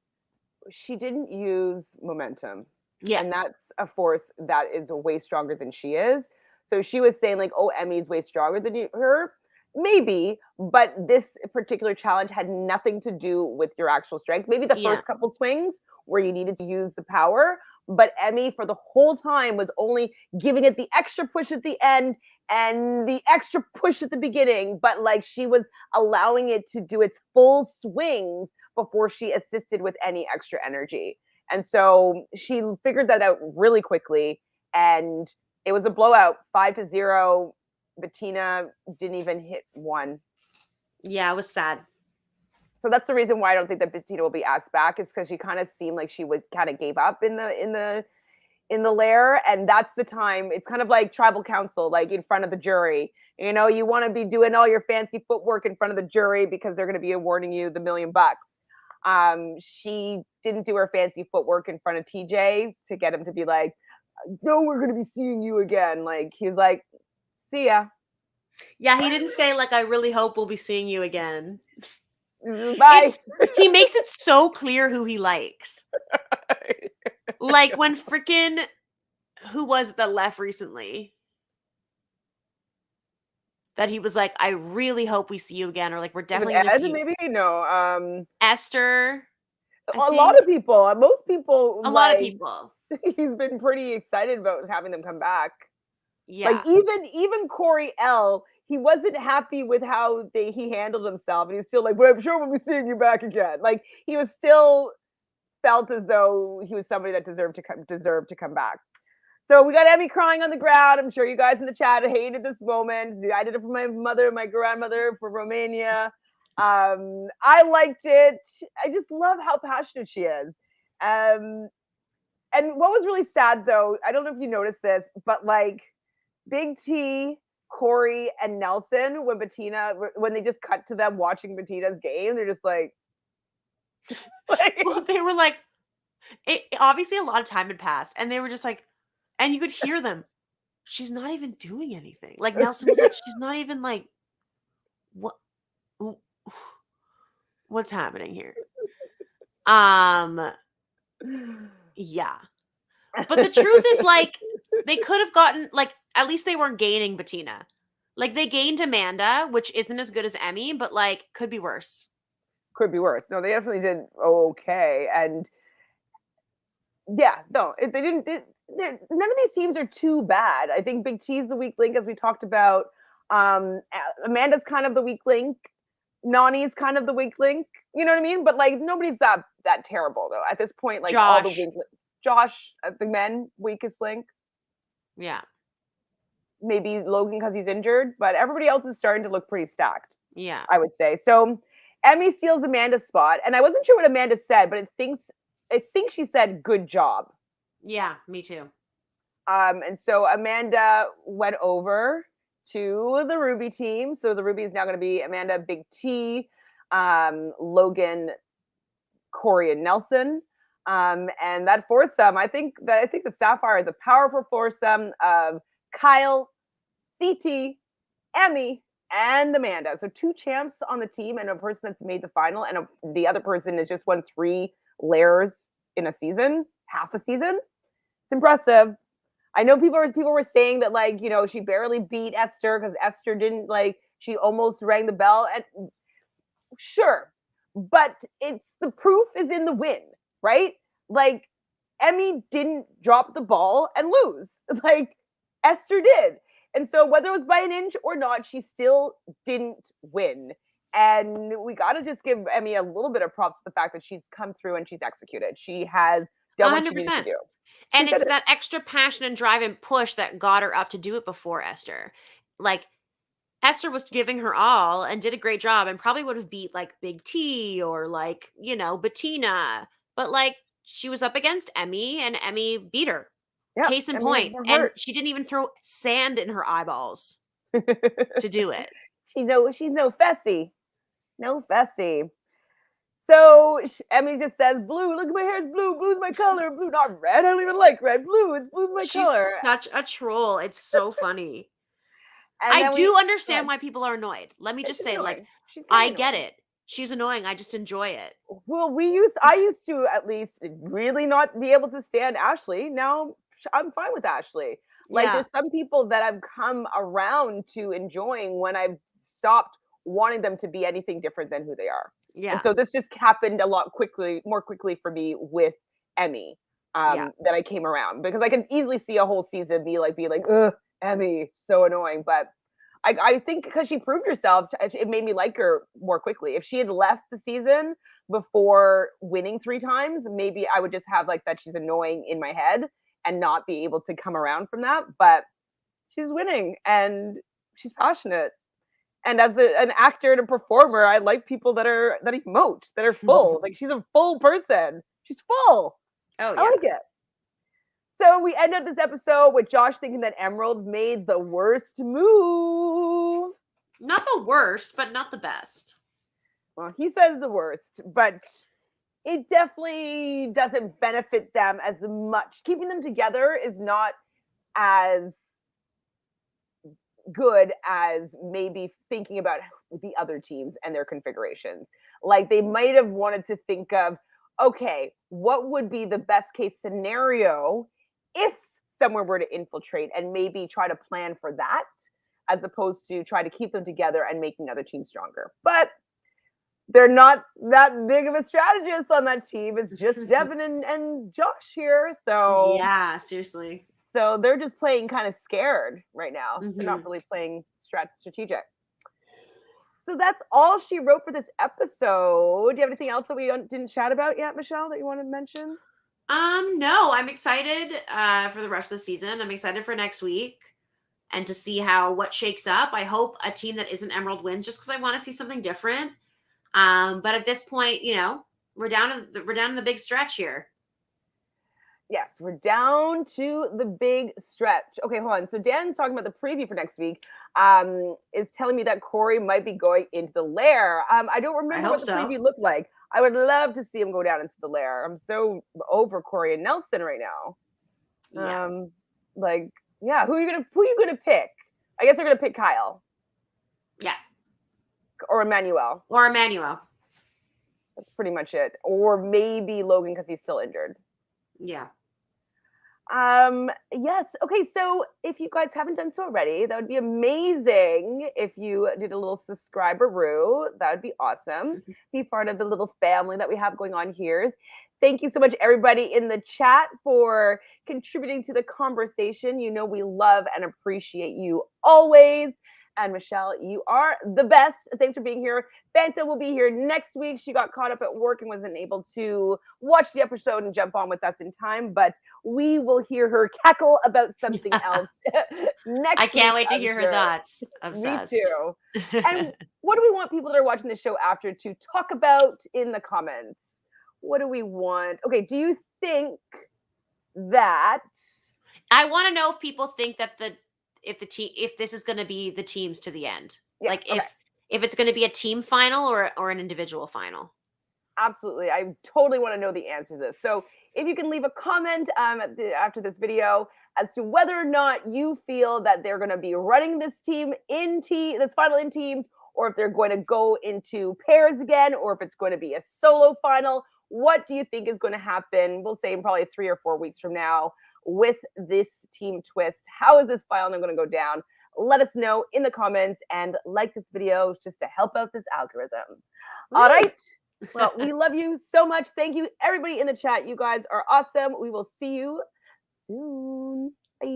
She didn't use momentum. Yeah. And that's a force that is way stronger than she is. So she was saying, like, oh, Emy's way stronger than her. Maybe, but this particular challenge had nothing to do with your actual strength. Maybe the Yeah. first couple swings where you needed to use the power, but Emy for the whole time was only giving it the extra push at the end and the extra push at the beginning, but like she was allowing it to do its full swings before she assisted with any extra energy. And so she figured that out really quickly, and it was a blowout, 5-0. Bettina didn't even hit one. Yeah, it was sad. So that's the reason why I don't think that Bettina will be asked back, is because she kind of seemed like she would kind of gave up in the lair, and that's the time. It's kind of like tribal council, like in front of the jury. You want to be doing all your fancy footwork in front of the jury because they're going to be awarding you the $1 million. She didn't do her fancy footwork in front of TJ to get him to be like, no, we're going to be seeing you again. Like, he's like, see ya. Yeah, he didn't say, like, I really hope we'll be seeing you again. Bye. He makes it so clear who he likes. Like when freaking, who was it that left recently? That he was like, I really hope we see you again, or like, we're Even definitely gonna Ed, see you. maybe? No. Esther, I A think. lot of people, most people, A lot of like, people. he's been pretty excited about having them come back. Like, Yeah. even Corey L, he wasn't happy with how he handled himself, and he was still like, "But I'm sure we'll be seeing you back again." Like, he was still felt as though he was somebody that deserved to come back. So we got Emy crying on the ground. I'm sure you guys in the chat hated this moment. I did it for my mother, my grandmother, for Romania. I liked it. I just love how passionate she is. And what was really sad, though, I don't know if you noticed this, but like Big T, Cory, and Nelson, when they just cut to them watching Bettina's game, they're just like, Well, they were like, obviously a lot of time had passed, and they were just like, and you could hear them. She's not even doing anything. Like Nelson was like, she's not even like, what? What's happening here? Yeah. But the truth is, like, they could have gotten, like, at least they weren't gaining Bettina. Like, they gained Amanda, which isn't as good as Emy, but, like, could be worse. Could be worse. No, they definitely did okay. And yeah, no, they didn't. None of these teams are too bad. I think Big T's the weak link, as we talked about. Amanda's kind of the weak link. Nany's kind of the weak link. You know what I mean? But like nobody's that terrible though at this point. Like all the Josh. weak. Josh, the men weakest link. Yeah. Maybe Logan because he's injured, but everybody else is starting to look pretty stacked. Yeah. I would say. So Emy steals Amanda's spot, and I wasn't sure what Amanda said, but I think she said good job. Yeah, me too. And so Amanda went over to the Ruby team. So the Ruby is now going to be Amanda, Big T, Logan, Cory, and Nelson. And that foursome, I think the Sapphire is a powerful foursome of Kyle, CT, Emy, and Amanda. So 2 champs on the team and a person that's made the final, and the other person has just won 3 layers in a season, half a season. It's impressive. I know people were saying that, like, you know, she barely beat Esther because Esther didn't, like, she almost rang the bell. And sure, but it's the proof is in the win, right? Like, Emy didn't drop the ball and lose. Like, Esther did. And so whether it was by an inch or not, she still didn't win. And we got to just give Emy a little bit of props to the fact that she's come through and she's executed. She has done what she needs to do. And it's that extra passion and drive and push that got her up to do it before Esther. Like, Esther was giving her all and did a great job and probably would have beat, like, Big T or, like, you know, Bettina. But, like, she was up against Emy and Emy beat her. Yeah, Case in point. And she didn't even throw sand in her eyeballs to do it. She's no Fessy. No Fessy. So Emy just says, blue, look at my hair, it's blue, blue's my color, blue, not red, I don't even like red, blue's my color. She's such a troll. It's so funny. I do understand why people are annoyed. Let me just say, like, I get it. She's annoying. I just enjoy it. Well, I used to at least really not be able to stand Ashley. Now I'm fine with Ashley. Like, there's some people that I've come around to enjoying when I've stopped wanting them to be anything different than who they are. Yeah. And so this just happened more quickly for me with Emy, that I came around, because I can easily see a whole season be like, ugh, Emy, so annoying. But I think because she proved herself, it made me like her more quickly. If she had left the season before winning 3 times, maybe I would just have like that she's annoying in my head and not be able to come around from that. But she's winning and she's passionate. And as an actor and a performer, I like people that emote, that are full. Like, she's a full person. She's full. Oh, yeah. I like it. So we end up this episode with Josh thinking that Emerald made the worst move. Not the worst, but not the best. Well, he says the worst, but it definitely doesn't benefit them as much. Keeping them together is not as good as maybe thinking about the other teams and their configurations. Like, they might have wanted to think of, okay, what would be the best case scenario if someone were to infiltrate, and maybe try to plan for that as opposed to try to keep them together and making other teams stronger. But they're not that big of a strategist on that team. It's just Devin and Josh here. So yeah, seriously. So they're just playing kind of scared right now. Mm-hmm. They're not really playing strategic. So that's all she wrote for this episode. Do you have anything else that we didn't chat about yet, Michelle, that you want to mention? No, I'm excited for the rest of the season. I'm excited for next week and to see what shakes up. I hope a team that isn't Emerald wins, just because I want to see something different. But at this point, you know, we're down in the big stretch here. Yes, we're down to the big stretch. Okay, hold on. So Dan's talking about the preview for next week. Is telling me that Cory might be going into the lair. I don't remember what the preview looked like. I would love to see him go down into the lair. I'm so over Cory and Nelson right now. Yeah. Who are you gonna pick? I guess they're gonna pick Kyle. Yeah. Or Emanuel. That's That's pretty much it. Or maybe Logan because he's still injured. Yeah. Yes. Okay. So if you guys haven't done so already, that would be amazing if you did a little subscribe-a-roo. That would be awesome. Be part of the little family that we have going on here. Thank you so much, everybody in the chat, for contributing to the conversation. You know, we love and appreciate you always. And Michele, you are the best. Thanks for being here. Fanta will be here next week. She got caught up at work and wasn't able to watch the episode and jump on with us in time, but we will hear her cackle about something else next I can't week, wait to hear her thoughts. Obsessed. Me too. And what do we want people that are watching the show after to talk about in the comments? What do we want? Okay, do you think that I want to know if people think that if this is going to be the teams to the end. Yeah, like okay. if it's going to be a team final or an individual final. Absolutely. I totally want to know the answer to this. So if you can leave a comment after this video as to whether or not you feel that they're going to be running this this final in teams, or if they're going to go into pairs again, or if it's going to be a solo final. What do you think is going to happen? We'll say in probably 3 or 4 weeks from now with this team twist. How is this final going to go down? Let us know in the comments and like this video just to help out this algorithm. All right. Well, we love you so much. Thank you, everybody in the chat. You guys are awesome. We will see you soon. Bye.